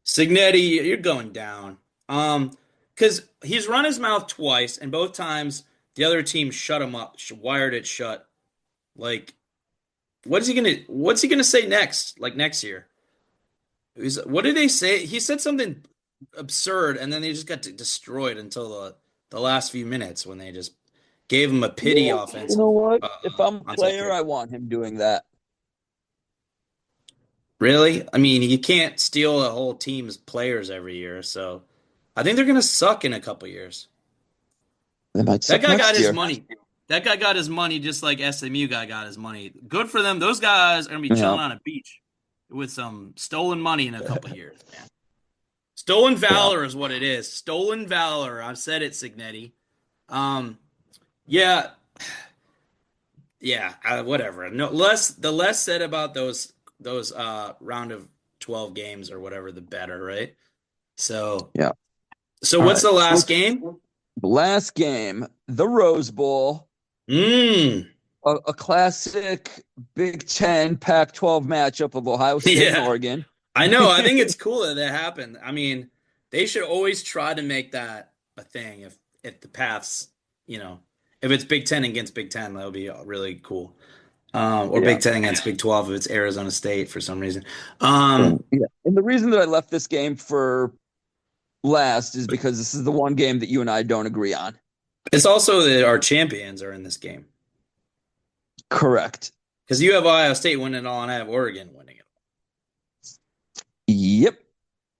Signetti, you're going down. Because he's run his mouth twice, and both times the other team shut him up, wired it shut. Like, what's he gonna say next? Like next year? What did they say? He said something absurd, and then they just got destroyed until the last few minutes when they just gave him a pity yeah, you know offensive what? If I'm a onside player, kick. I want him doing that. Really? I mean, you can't steal a whole team's players every year, so I think they're gonna suck in a couple years. They might That suck guy got next his year. money. That guy got his money just like SMU guy got his money. Good for them. Those guys are gonna be Yeah, chilling on a beach with some stolen money in a couple years, man. Stolen yeah. valor is what it is. Stolen valor. I've said it, Signetti. Um, yeah, yeah. Whatever. No less. The less said about those round of 12 games or whatever, the better, right? So, Yeah. so All what's right. the So last game? last game, the Rose Bowl, Mm. a classic Big Ten Pac-12 matchup of Ohio State and Yeah. Oregon. I know. I think it's cool that that happened. I mean, they should always try to make that a thing. If the paths, if it's Big Ten against Big Ten, that would be really cool. Or Yeah. Big Ten against Big 12 if it's Arizona State for some reason. Yeah. And the reason that I left this game for last is because this is the one game that you and I don't agree on. It's also that our champions are in this game Correct. because you have Ohio State winning it all and I have Oregon winning it. Yep.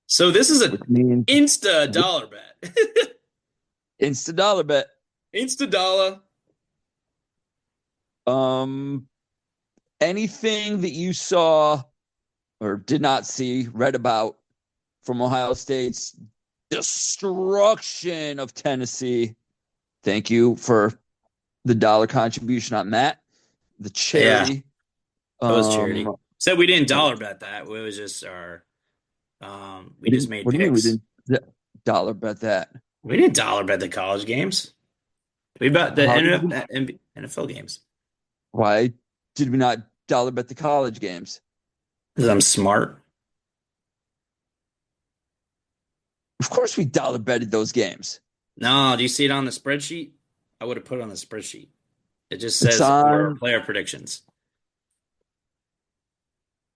So this is Which an means insta dollar bet. insta dollar bet. Insta dollar. Um, anything that you saw or did not see, read about from Ohio State's destruction of Tennessee. Thank you for the dollar contribution on that. The Yeah, charity. it was charity. Um, Said we didn't dollar bet that. It was just our we just made what do you mean we picks. didn't dollar bet that? We didn't dollar bet the college games. We bet the How did we? NFL games. Why did we not dollar bet the college games? Because I'm smart. Of course, we dollar betted those games. No, do you see it on the spreadsheet? I would have put it on the spreadsheet. It just It's says or on. player predictions.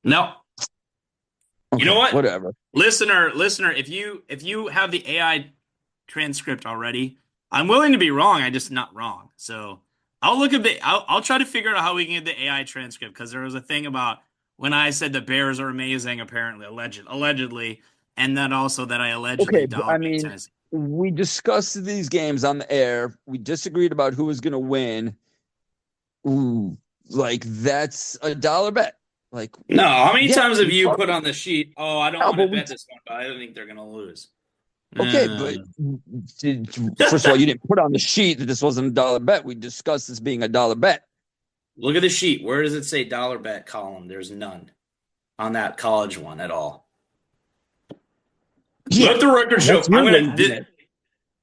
No. You know Okay, what? whatever. Listener, if you have the AI transcript already, I'm willing to be wrong. I'm just not wrong. So I'll try to figure out how we can get the AI transcript because there was a thing about when I said the Bears are amazing, apparently, allegedly, and then also that I allegedly Okay, but dollar I bet mean, Tennessee. we discussed these games on the air. We disagreed about who was going to win. Ooh, like that's a dollar bet. Like, No, how many yeah, times have we you talked. put on the sheet? Oh, I don't No, want to but bet this one, but I don't think they're going to lose. okay, but first of all, you didn't put on the sheet that this wasn't a dollar bet. We discussed this being a dollar bet. Look at the sheet. Where does it say dollar bet column? There's none on that college one at all. Yeah, Let the record show. that's your laziness.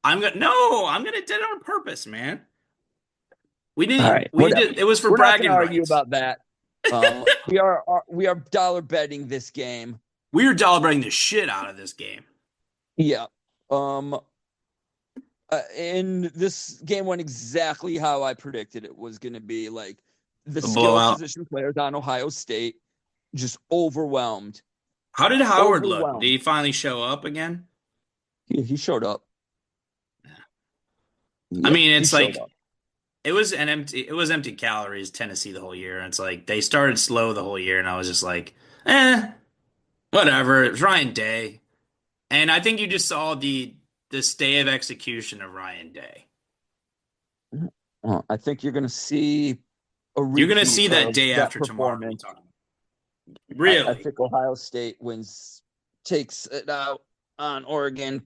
I'm gonna. No, I'm gonna did it on purpose, man. We All didn't. right, We whatever. did. It was for We're not going to bragging argue rights. about that. We are dollar betting this game. We were dollar betting the shit out of this game. Yeah. And this game went exactly how I predicted it was going to be. Like the A skill blowout. position players on Ohio State just overwhelmed. How did Howard look? Did Overwhelmed. he finally show up again? He showed up. I Yeah, mean, he it's showed like up. it was empty calories, Tennessee the whole year. And it's like they started slow the whole year, and I was just like, whatever. It was Ryan Day. And I think you just saw the stay of execution of Ryan Day. I think you're going to see a You're gonna repeat see that of day that after tomorrow. performance. I Really? think Ohio State takes it out on Oregon.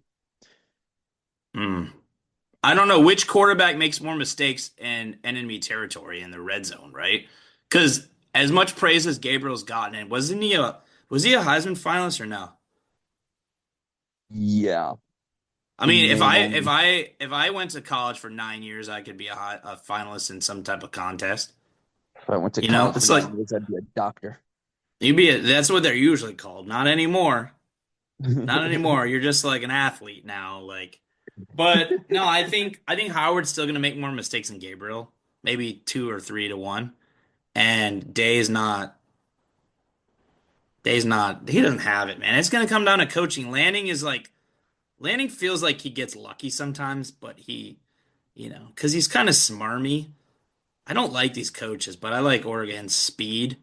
I don't know which quarterback makes more mistakes in enemy territory in the red zone, right? Because as much praise as Gabriel's gotten, and was he a Heisman finalist or no? Yeah, I in mean, if name I only. if I if I went to college for 9 years, I could be a finalist in some type of contest. If I went to You know, college for it's like 9 years, I'd be a doctor. that's what they're usually called. Not anymore. Not anymore. You're just like an athlete now. But no, I think Howard's still gonna make more mistakes than Gabriel, maybe 2 or 3 to 1. And Day's not. He doesn't have it, man. It's gonna come down to coaching. Lanning feels like he gets lucky sometimes, but because he's kind of smarmy. I don't like these coaches, but I like Oregon's speed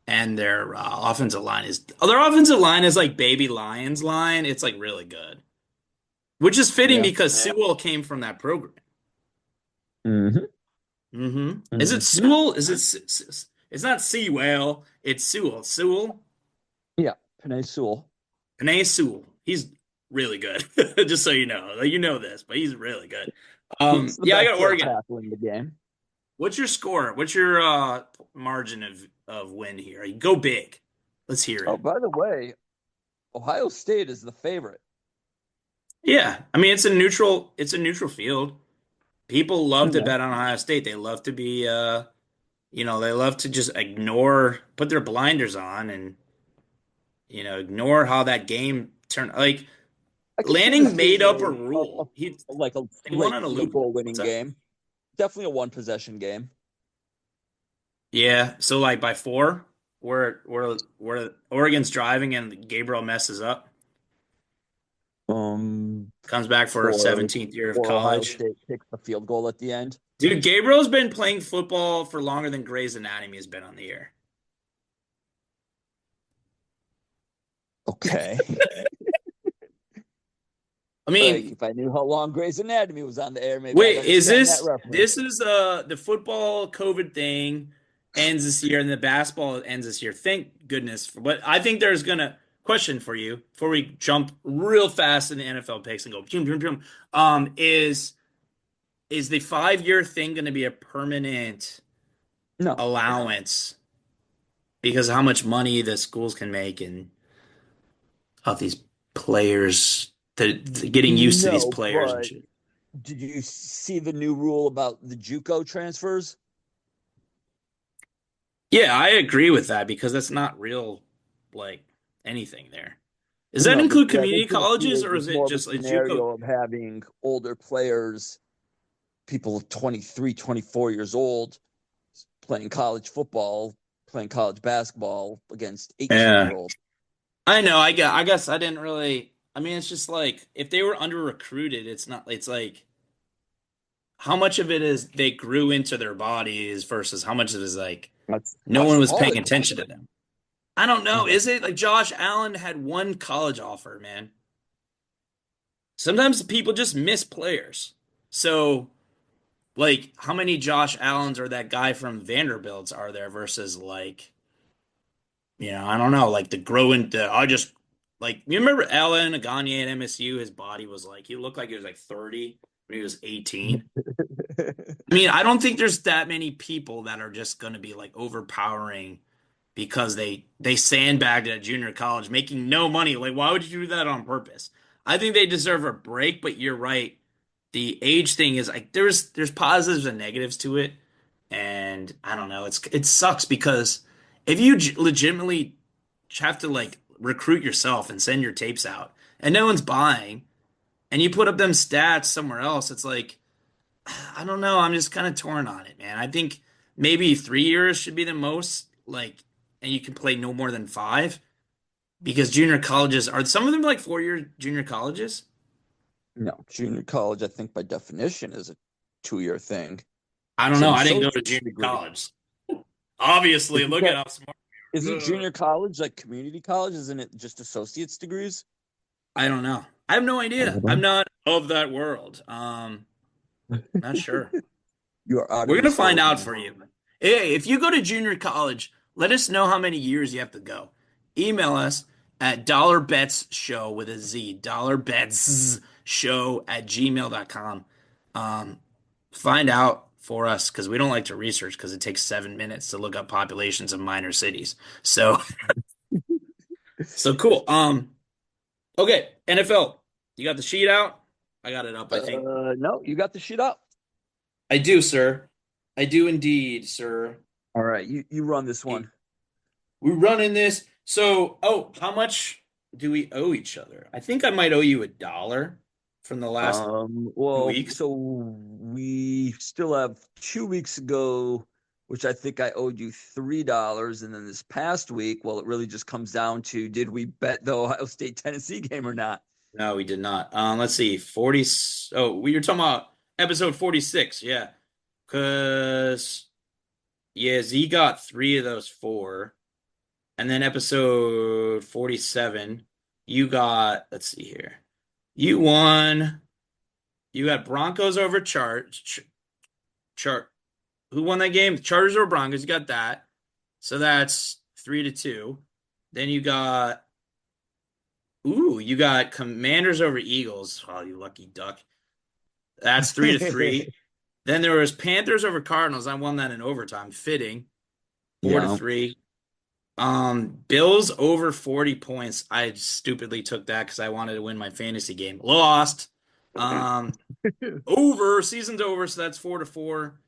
and their offensive line is like baby Lions line. It's like really good. Which is fitting Yeah. because Sewell came from that program. Mm-hmm. Is it Mm-hmm. Sewell? It's not Sewell. It's Sewell. Sewell? Yeah, Penei Sewell. Panay Sewell. He's really good. Just so you know. Like, you know this, but he's really good. He's the Yeah, I best got left Oregon. tackle in the game. What's your score? What's your margin of win here? Go big. Let's hear Oh, it. by the way, Ohio State is the favorite. Yeah. I mean, it's a neutral field. People love to Yeah. bet on Ohio State. They love to be they love to just put their blinders on and ignore how that game turned. Like I could see this Lanning being made up a rule. like a They won late on a field loop. goal What's winning that? game. Definitely a one possession game. Yeah, so like by 4, where Oregon's driving and Gabriel messes up, Um, comes back for her for 17th year of Ohio college. State kicks the field goal at the end. Dude, Gabriel's been playing football for longer than Grey's Anatomy has been on the air. Okay. I Like, mean, if I knew how long Grey's Anatomy was on the air, maybe wait, I'd is understand that this reference. this is the football COVID thing ends this year and the basketball ends this year. Thank goodness. But I think there's gonna question for you before we jump real fast in the NFL picks and go boom, boom, boom. Is the 5-year thing going to be a permanent No, allowance because of how much money the schools can make and of these players, getting used to these no, players and but shit? did you see the new rule about the JUCO transfers? Yeah, I agree with that because that's not real, like anything there. Does that No, but include what I community think you'll see colleges is or there's is it more of a just like JUCO? scenario of having older players, people 23, 24 years old, playing college football, playing college basketball against 18-year Yeah, olds. I know. I guess I didn't really. I mean, it's just like if they were under recruited, it's not. It's like how much of it is they grew into their bodies versus how much of it is like no one That's was all paying it attention to them. I don't know. Is it like Josh Allen had one college offer, man? Sometimes people just miss players. So, like, how many Josh Allens or that guy from Vanderbilt's are there versus like, I don't know, like the growing the I just like you remember Allen Gagne at MSU, his body was like he looked like he was like 30 when he was 18. I mean, I don't think there's that many people that are just going to be like overpowering because they sandbagged at junior college, making no money. Like, why would you do that on purpose? I think they deserve a break, but you're right. The age thing is like there's positives and negatives to it, and I don't know. It sucks because if you legitimately have to like recruit yourself and send your tapes out, and no one's buying, and you put up them stats somewhere else, it's like I don't know. I'm just kind of torn on it, man. I think maybe 3 years should be the most, like, and you can play no more than five because junior colleges are some of them like 4-year junior colleges. No, junior college, I think by definition, is a 2-year thing. I don't It's know. an I didn't go to associate's junior degree. college. Obviously, Isn't look at that how smart isn't we are. Ugh. junior college like community college? Isn't it just associate's degrees? I don't know. I have no idea. I'm not of that world. Not sure. You are out of We're gonna this find world, out man. for you. Hey, if you go to junior college, let us know how many years you have to go. Email us at dollarbetsshow with a Z, dollarbetsshow at gmail.com. Find out for us because we don't like to research because it takes 7 minutes to look up populations of minor cities. So, so cool. Okay, NFL. You got the sheet out? I got it up, I think. No, you got the shit up. I do, sir. I do indeed, sir. All right, you run this one. We're running this. So, how much do we owe each other? I think I might owe you $1 from the last Well, weeks. so we still have 2 weeks ago, which I think I owed you $3, and then this past week, well, it really just comes down to did we bet the Ohio State Tennessee game or not? No, we did not. Let's see. 40. Oh, we were talking about episode 46. Yeah. Because, yeah, Z got three of those four. And then episode 47, you got, let's see here. You won. You got Broncos over Chart. Who won that game? Chargers or Broncos? You got that. So that's 3-2. Then you got Commanders over Eagles. Oh, you lucky duck. That's 3-3. Then there was Panthers over Cardinals. I won that in overtime. Fitting. 4 to Yeah. 3. Bills over 40 points. I stupidly took that because I wanted to win my fantasy game. Lost. Over. Season's over, so that's 4 to 4.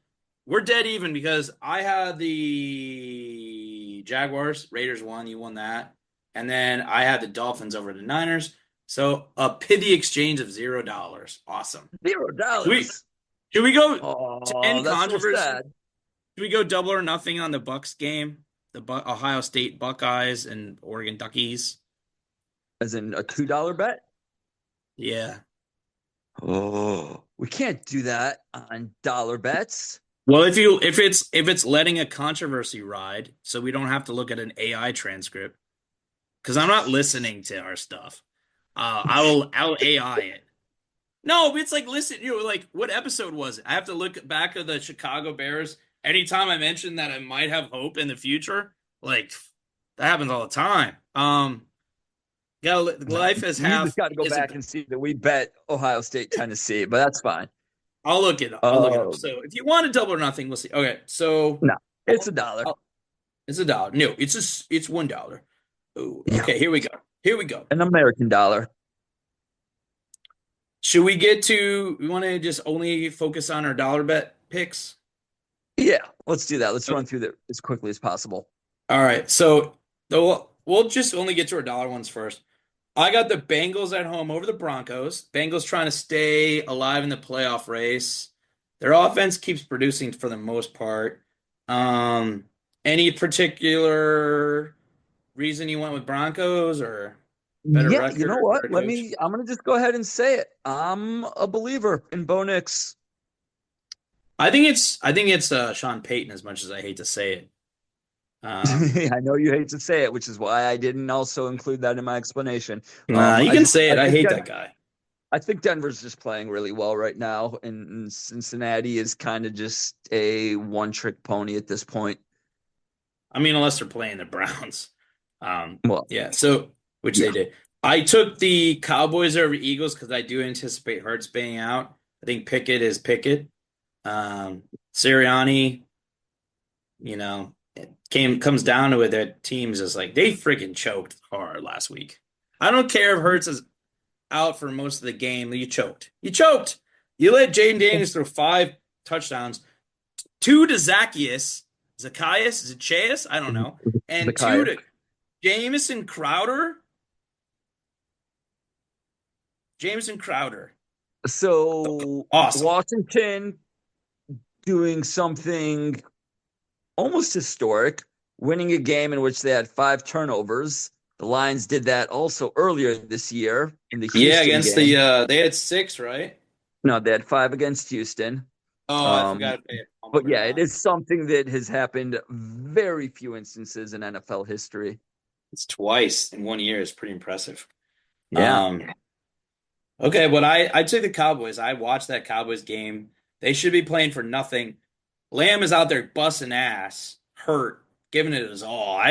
We're dead even because I had the Jaguars. Raiders won. You won that. And then I had the Dolphins over the Niners. So a pithy exchange of $0. Awesome. Zero Should we, dollars. should we go to Oh, end that's so controversy? sad. Should we go double or nothing on the Bucks game? The Ohio State Buckeyes and Oregon Duckies. As in a $2 bet? Yeah. Oh, we can't do that on dollar bets. Well, if it's letting a controversy ride, so we don't have to look at an AI transcript, because I'm not listening to our stuff. I'll AI it. No, but it's like listen, like what episode was it? I have to look back at the Chicago Bears. Anytime I mention that I might have hope in the future, like that happens all the time. life is You just half. got to go Is it? back and see that we bet Ohio State, Tennessee, but that's fine. I'll look it up. I'll look it up. Um, So if you want a double or nothing, we'll see. Okay, so no, it's a dollar. it's $1. No, it's $1. Oh, Yeah, okay. Here we go. Here we go. an American dollar. Should we get to? We want to just only focus on our dollar bet picks. Yeah, let's do that. Let's Okay. run through that as quickly as possible. All right. So we'll just only get to our dollar ones first. I got the Bengals at home over the Broncos. Bengals trying to stay alive in the playoff race. Their offense keeps producing for the most part. Any particular reason you went with Broncos or better Yeah, you record know or what? better coach? I'm gonna just go ahead and say it. I'm a believer in Bo Nix. I think it's Sean Payton as much as I hate to say it. I know you hate to say it, which is why I didn't also include that in my explanation. Nah, you I can just say it. I hate that guy. I think Denver's just playing really well right now, and Cincinnati is kind of just a one-trick pony at this point. I mean, unless they're playing the Browns. Well, Yeah, so which yeah, they did. I took the Cowboys over Eagles because I do anticipate Hurts being out. I think Pickett is Pickett. Sirianni, it comes down to it. Their team's just like they freaking choked hard last week. I don't care if Hurts is out for most of the game. You choked. You choked. You let Jaden Daniels throw 5 touchdowns, 2 to Zacchaeus, I don't know, the and 2 Kaya. to Jamison Crowder. Jameson Crowder. So Awesome. Washington doing something almost historic, winning a game in which they had 5 turnovers. The Lions did that also earlier this year in the Yeah, Houston against game. they had 6, right? No, they had 5 against Houston. Oh, I Um, forgot they had fumbled but or yeah, it not. is something that has happened very few instances in NFL history. It's twice in 1 year is pretty impressive. Yeah. Um, okay, but I'd say the Cowboys. I watched that Cowboys game. They should be playing for nothing. Lamb is out there busting ass, hurt, giving it his all.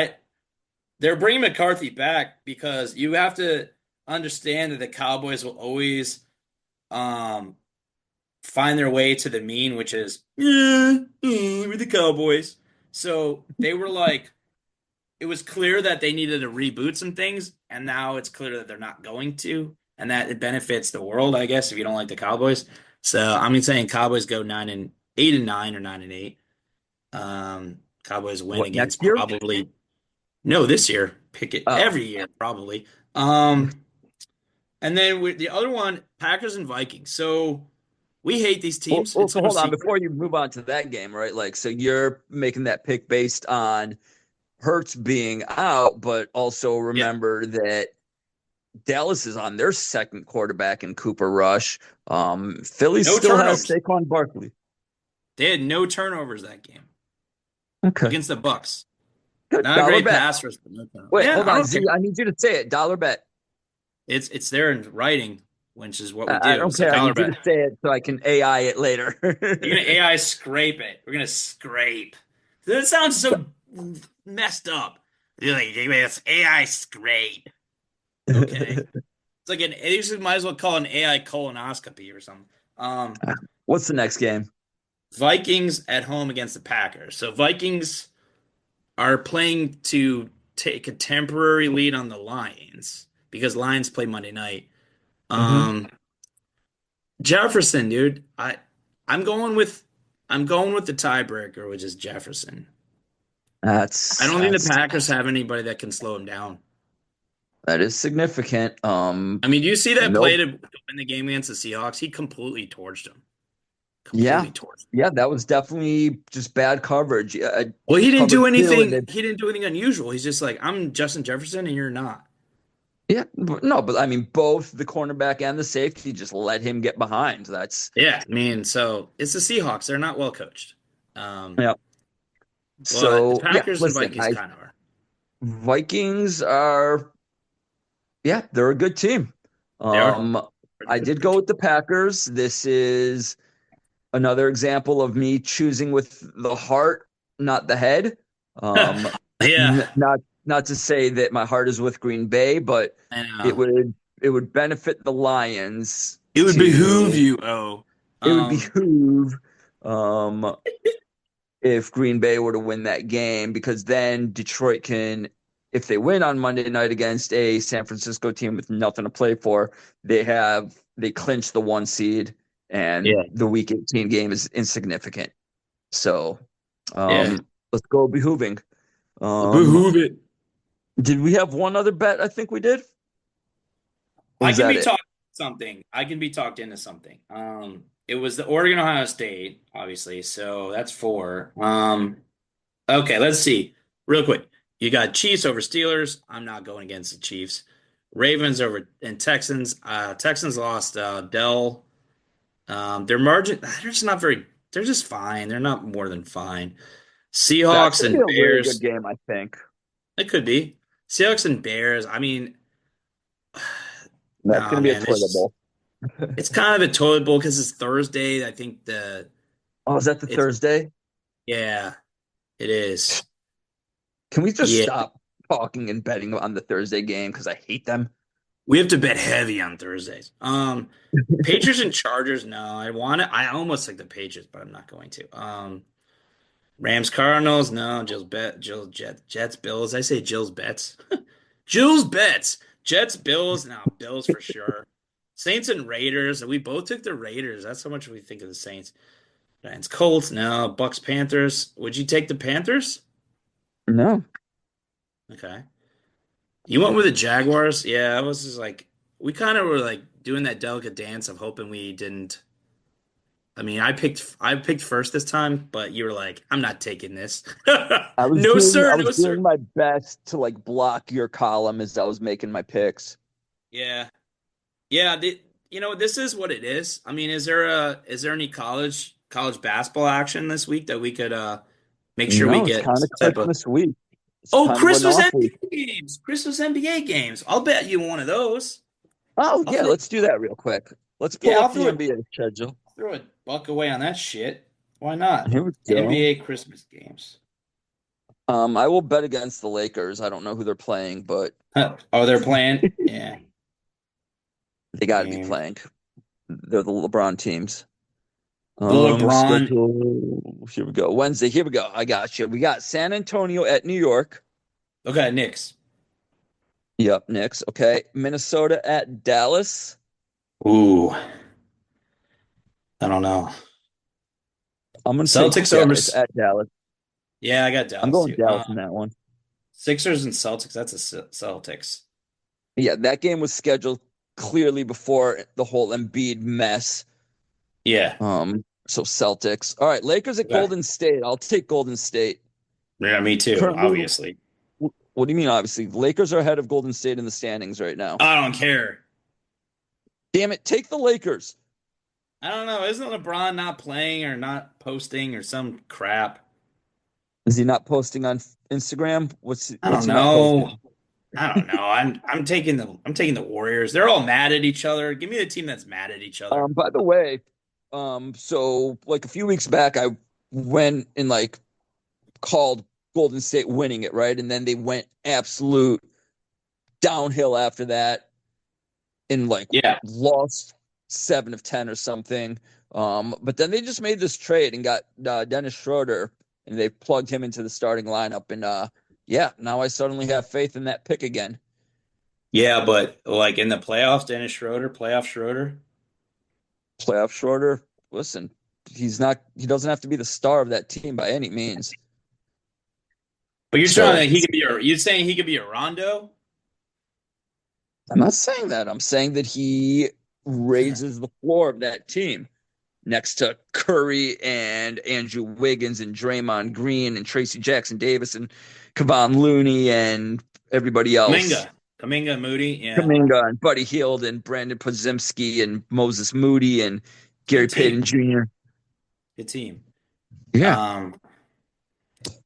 They're bringing McCarthy back because you have to understand that the Cowboys will always um, find their way to the mean, which is, we're the Cowboys. So they were like, it was clear that they needed to reboot some things, and now it's clear that they're not going to, and that it benefits the world, I guess, if you don't like the Cowboys. So I'm saying Cowboys go 8-9 or 9-8. Cowboys win What, next against year? probably no this year. Pick it Oh. every year probably. And then with the other one, Packers and Vikings. So we hate these teams. It's So no hold on secret. before you move on to that game, right? Like, so you're making that pick based on Hurts being out, but also Yeah, remember that Dallas is on their second quarterback in Cooper Rush. Philly no still has turnovers. Saquon Barkley. They had no turnovers that game Okay, against the Bucks. good. Not a Dollar great bet. pass rush, but no turnovers. Wait, Yeah, hold I on, don't care. Z. I need you to say it. Dollar bet. It's there in writing, which is what we I do. don't So care. I dollar need you bet. to say it so I can AI it later. You're gonna AI scrape it. We're gonna scrape. That sounds so messed up. You're like, it's AI scrape. Okay. It's like you might as well call it an AI colonoscopy or something. What's the next game? Vikings at home against the Packers. So Vikings are playing to take a temporary lead on the Lions because Lions play Monday night. Mm-hmm. Jefferson, dude. I'm going with the tiebreaker, which is Jefferson. I That's don't think the that's Packers have anybody that can slow him down. that is significant. I mean, do you see that play No, to win the game against the Seahawks? He completely torched him. yeah, Completely torched him. yeah, that was definitely just bad coverage. Well, he didn't Covered do two, and anything. then He didn't do anything unusual. He's just like, I'm Justin Jefferson, and you're not. yeah, no, but I mean, both the cornerback and the safety just let him get behind. That's Yeah, I mean, so it's the Seahawks. They're not well coached. yeah. But the So yeah, Packers and listen, Vikings kind of are. Vikings are yeah, they're a good team. They are. I did go with the Packers. This is another example of me choosing with the heart, not the head. Yeah. Not not to say that my heart is with Green Bay, but I it know. would benefit the Lions It would behoove to you. Oh, it would um, behoove um if Green Bay were to win that game, because then Detroit can, if they win on Monday night against a San Francisco team with nothing to play for, they clinch the 1 seed, and yeah, the Week 18 game is insignificant. So, yeah, let's go behooving. Um, behoove it. did we have one other bet? I think we did. Or I was can that be it? talked something. I can be talked into something. It was the Oregon Ohio State, obviously. So that's four. Okay, let's see. Real quick. You got Chiefs over Steelers. I'm not going against the Chiefs. Ravens over and Texans. Texans lost Dell. Their margin, they're just not very, they're just fine. They're not more than fine. That's Seahawks gonna be and a really good Bears. game, I think. It could be. Seahawks and Bears. I mean, That's nah, gonna be a man. toilet bowl. It's kind of a toilet bowl because it's Thursday. I think Oh, is that the it's Thursday? yeah, it is. Can we just Yeah, stop talking and betting on the Thursday game? Because I hate them. we have to bet heavy on Thursdays. Patriots and Chargers. No, I want it. I almost like the Patriots, but I'm not going to. Rams Cardinals. No, Jets Bills. I say Jill's bets. Jill's bets. Jets Bills. No, Bills for sure. Saints and Raiders. We both took the Raiders. That's how much we think of the Saints. Giants Colts. No, Bucks Panthers. Would you take the Panthers? No. Okay. You went with the Jaguars? Yeah, I was just like, we kind of were like doing that delicate dance of hoping we didn't. I mean, I picked first this time, but you were like, I'm not taking this. No, I sir, was no, doing sir. my best to like block your column as I was making my picks. Yeah, yeah. This is what it is. I mean, is there any college basketball action this week that we could make sure we No, it's get kind of some type of Christmas week. It's oh kind of an Christmas off week. NBA games, Christmas NBA games. I'll bet you one of those. Oh I'll yeah, throw let's do that real quick. Let's yeah, pull I'll up the throw it. NBA schedule. Throw a buck away on that shit. Why not? Here we go. NBA Christmas games. I will bet against the Lakers. I don't know who they're playing, but Huh. Oh, they're playing? Yeah. they got to be Games. playing. They're the LeBron teams. The LeBron. Schedule. Here we go. Wednesday. Here we go. I got you. We got San Antonio at New York. Okay, Knicks. Yep, Knicks. Okay. Minnesota at Dallas. Ooh, I don't know. I'm going to take Celtics over. Dallas at Dallas. Yeah, I got I'm Dallas going too. Dallas in that one. Sixers and Celtics. That's a Celtics. Yeah, that game was scheduled clearly before the whole Embiid mess. Yeah. So Celtics. All right, Lakers at Okay. Golden State. I'll take Golden State. Yeah, me too, Currently, obviously. what do you mean, obviously? Lakers are ahead of Golden State in the standings right now. I don't care. Damn it, take the Lakers. I don't know. Isn't LeBron not playing or not posting or some crap? Is he not posting on Instagram? I What's don't he not know. posting? I don't know. I'm taking the Warriors. They're all mad at each other. Give me the team that's mad at each other. By the way, so like a few weeks back, I went and like called Golden State winning it, right? And then they went absolute downhill after that and like Yeah. lost 7 of 10 or something. But then they just made this trade and got Dennis Schroeder, and they plugged him into the starting lineup. And yeah, now I suddenly have faith in that pick again. Yeah, but like in the playoffs, Dennis Schroeder, playoff Schroeder. Playoff Schroeder, listen, he doesn't have to be the star of that team by any means. But you're So saying you're saying he could be a Rondo? I'm not saying that. I'm saying that he raises the floor of that team next to Curry and Andrew Wiggins and Draymond Green and Tracy Jackson Davis and Kevon Looney and everybody else. Kaminga, Moody, yeah. Kuminga and Buddy Hield and Brandon Podziemski and Moses Moody and Gary Good team. Payton Jr. Good team. Yeah. Um,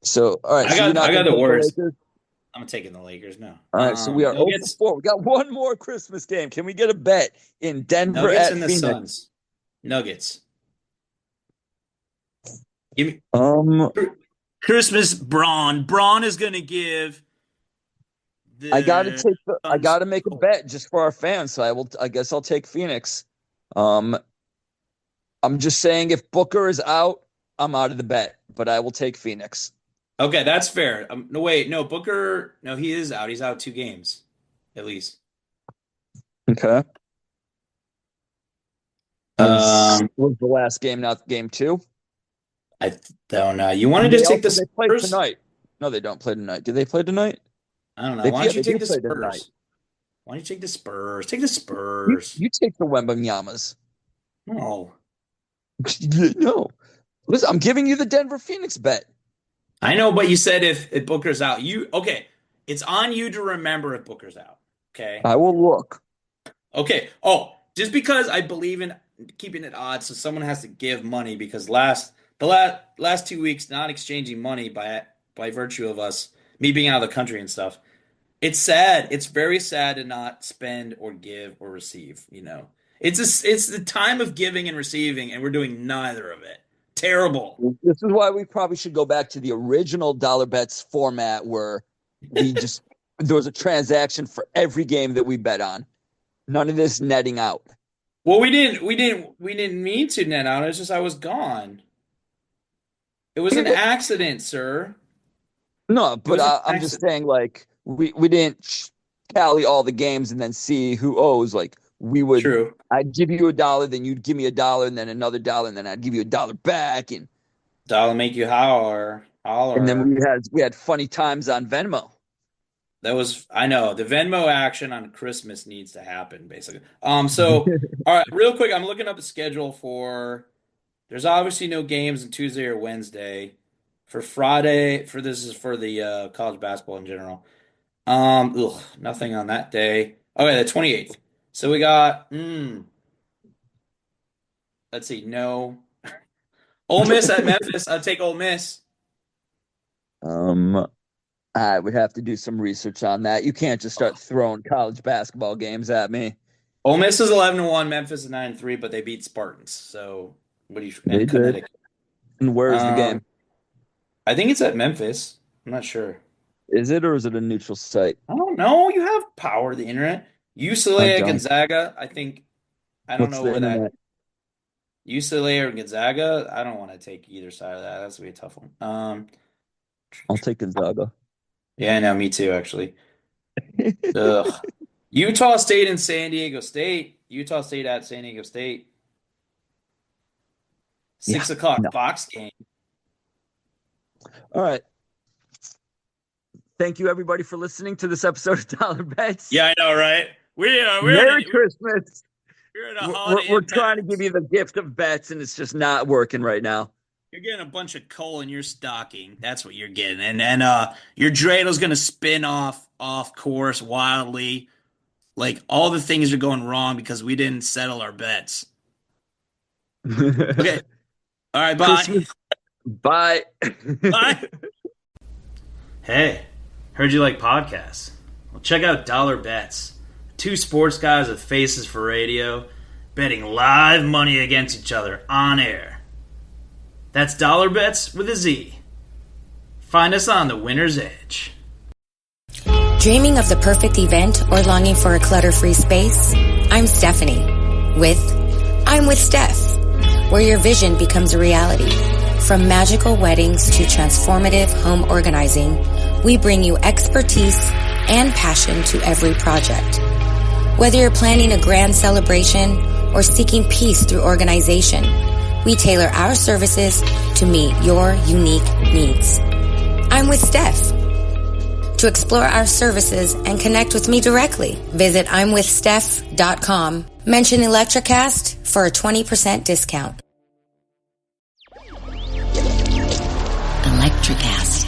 So, all right. I So you're got not I going got to the take the Warriors. Lakers? I'm taking the Lakers now. All right. So we are 0 for Nuggets, 4. We got one more Christmas game. Can we get a bet in Denver Nuggets at and the Phoenix? Suns. Nuggets. Give me Um, Christmas Braun. Braun is gonna give I gotta take I Suns. gotta make a bet just for our fans. So I guess I'll take Phoenix. I'm just saying if Booker is out, I'm out of the bet, but I will take Phoenix. Okay, that's fair. No, wait, no, Booker. No, he is out. He's out 2 games, at least. Okay. Was the last game not game 2? I don't know. You want to just take the They play Spurs? tonight. No, they don't play tonight. Do they play tonight? I don't know. They, Why yeah, don't you they take do the play tonight. Spurs? Why don't you take the Spurs? Take the Spurs. You take the Wembanyama's. No. No. Listen, I'm giving you the Denver Phoenix bet. I know, but you said if Booker's out, okay. It's on you to remember if Booker's out. Okay. I will look. Okay. Oh, just because I believe in keeping it odd, so someone has to give money because the last 2 weeks not exchanging money by virtue of me being out of the country and stuff. It's sad. It's very sad to not spend or give or receive, It's the time of giving and receiving, and we're doing neither of it. Terrible. This is why we probably should go back to the original dollar bets format where there was a transaction for every game that we bet on. None of this netting out. Well, we didn't mean to net out. It's just I was gone. It was an accident, sir. No, but I'm just saying, like, we didn't tally all the games and then see who owes. Like, we would. True. I'd give you $1, then you'd give me $1, and then another $1, and then I'd give you $1 back, and dollar make you holler. And then we had funny times on Venmo. I know the Venmo action on Christmas needs to happen, basically. So all right, real quick, I'm looking up the schedule there's obviously no games on Tuesday or Wednesday. For Friday, this is for the college basketball in general. Nothing on that day. Okay, the 28th. So we got let's see, no. Ole Miss at Memphis. I'll take Ole Miss. I would have to do some research on that. You can't just start throwing college basketball games at me. Ole Miss is 11-1, Memphis is 9-3, but they beat Spartans. So what do you? They did. And where's the game? I think it's at Memphis. I'm not sure. Is it, or is it a neutral site? I don't know. You have power, the internet. UCLA at Gonzaga. I don't know where that. UCLA or Gonzaga. I don't want to take either side of that. That's gonna be a tough one. I'll take Gonzaga. Yeah, I know. Me too, actually. Ugh. Utah State and San Diego State. Utah State at San Diego State. 6 o'clock Fox game. All right. Thank you, everybody, for listening to this episode of Dollar Bets. Yeah, I know, right? Merry Christmas. We're trying to give you the gift of bets, and it's just not working right now. You're getting a bunch of coal in your stocking. That's what you're getting. And your dreidel's going to spin off course wildly. Like, all the things are going wrong because we didn't settle our bets. Okay. All right, bye. Christmas. Bye. Bye. Hey, heard you like podcasts. Well, check out Dollar Bets. 2 sports guys with faces for radio, betting live money against each other on air. That's Dollar Bets with a Z. Find us on the Winner's Edge. Dreaming of the perfect event or longing for a clutter-free space? I'm Stephanie with I'm with Steph, where your vision becomes a reality. From magical weddings to transformative home organizing, we bring you expertise and passion to every project. Whether you're planning a grand celebration or seeking peace through organization, we tailor our services to meet your unique needs. I'm with Steph. To explore our services and connect with me directly, visit I'mWithSteph.com. Mention Electricast for a 20% discount. Electricast.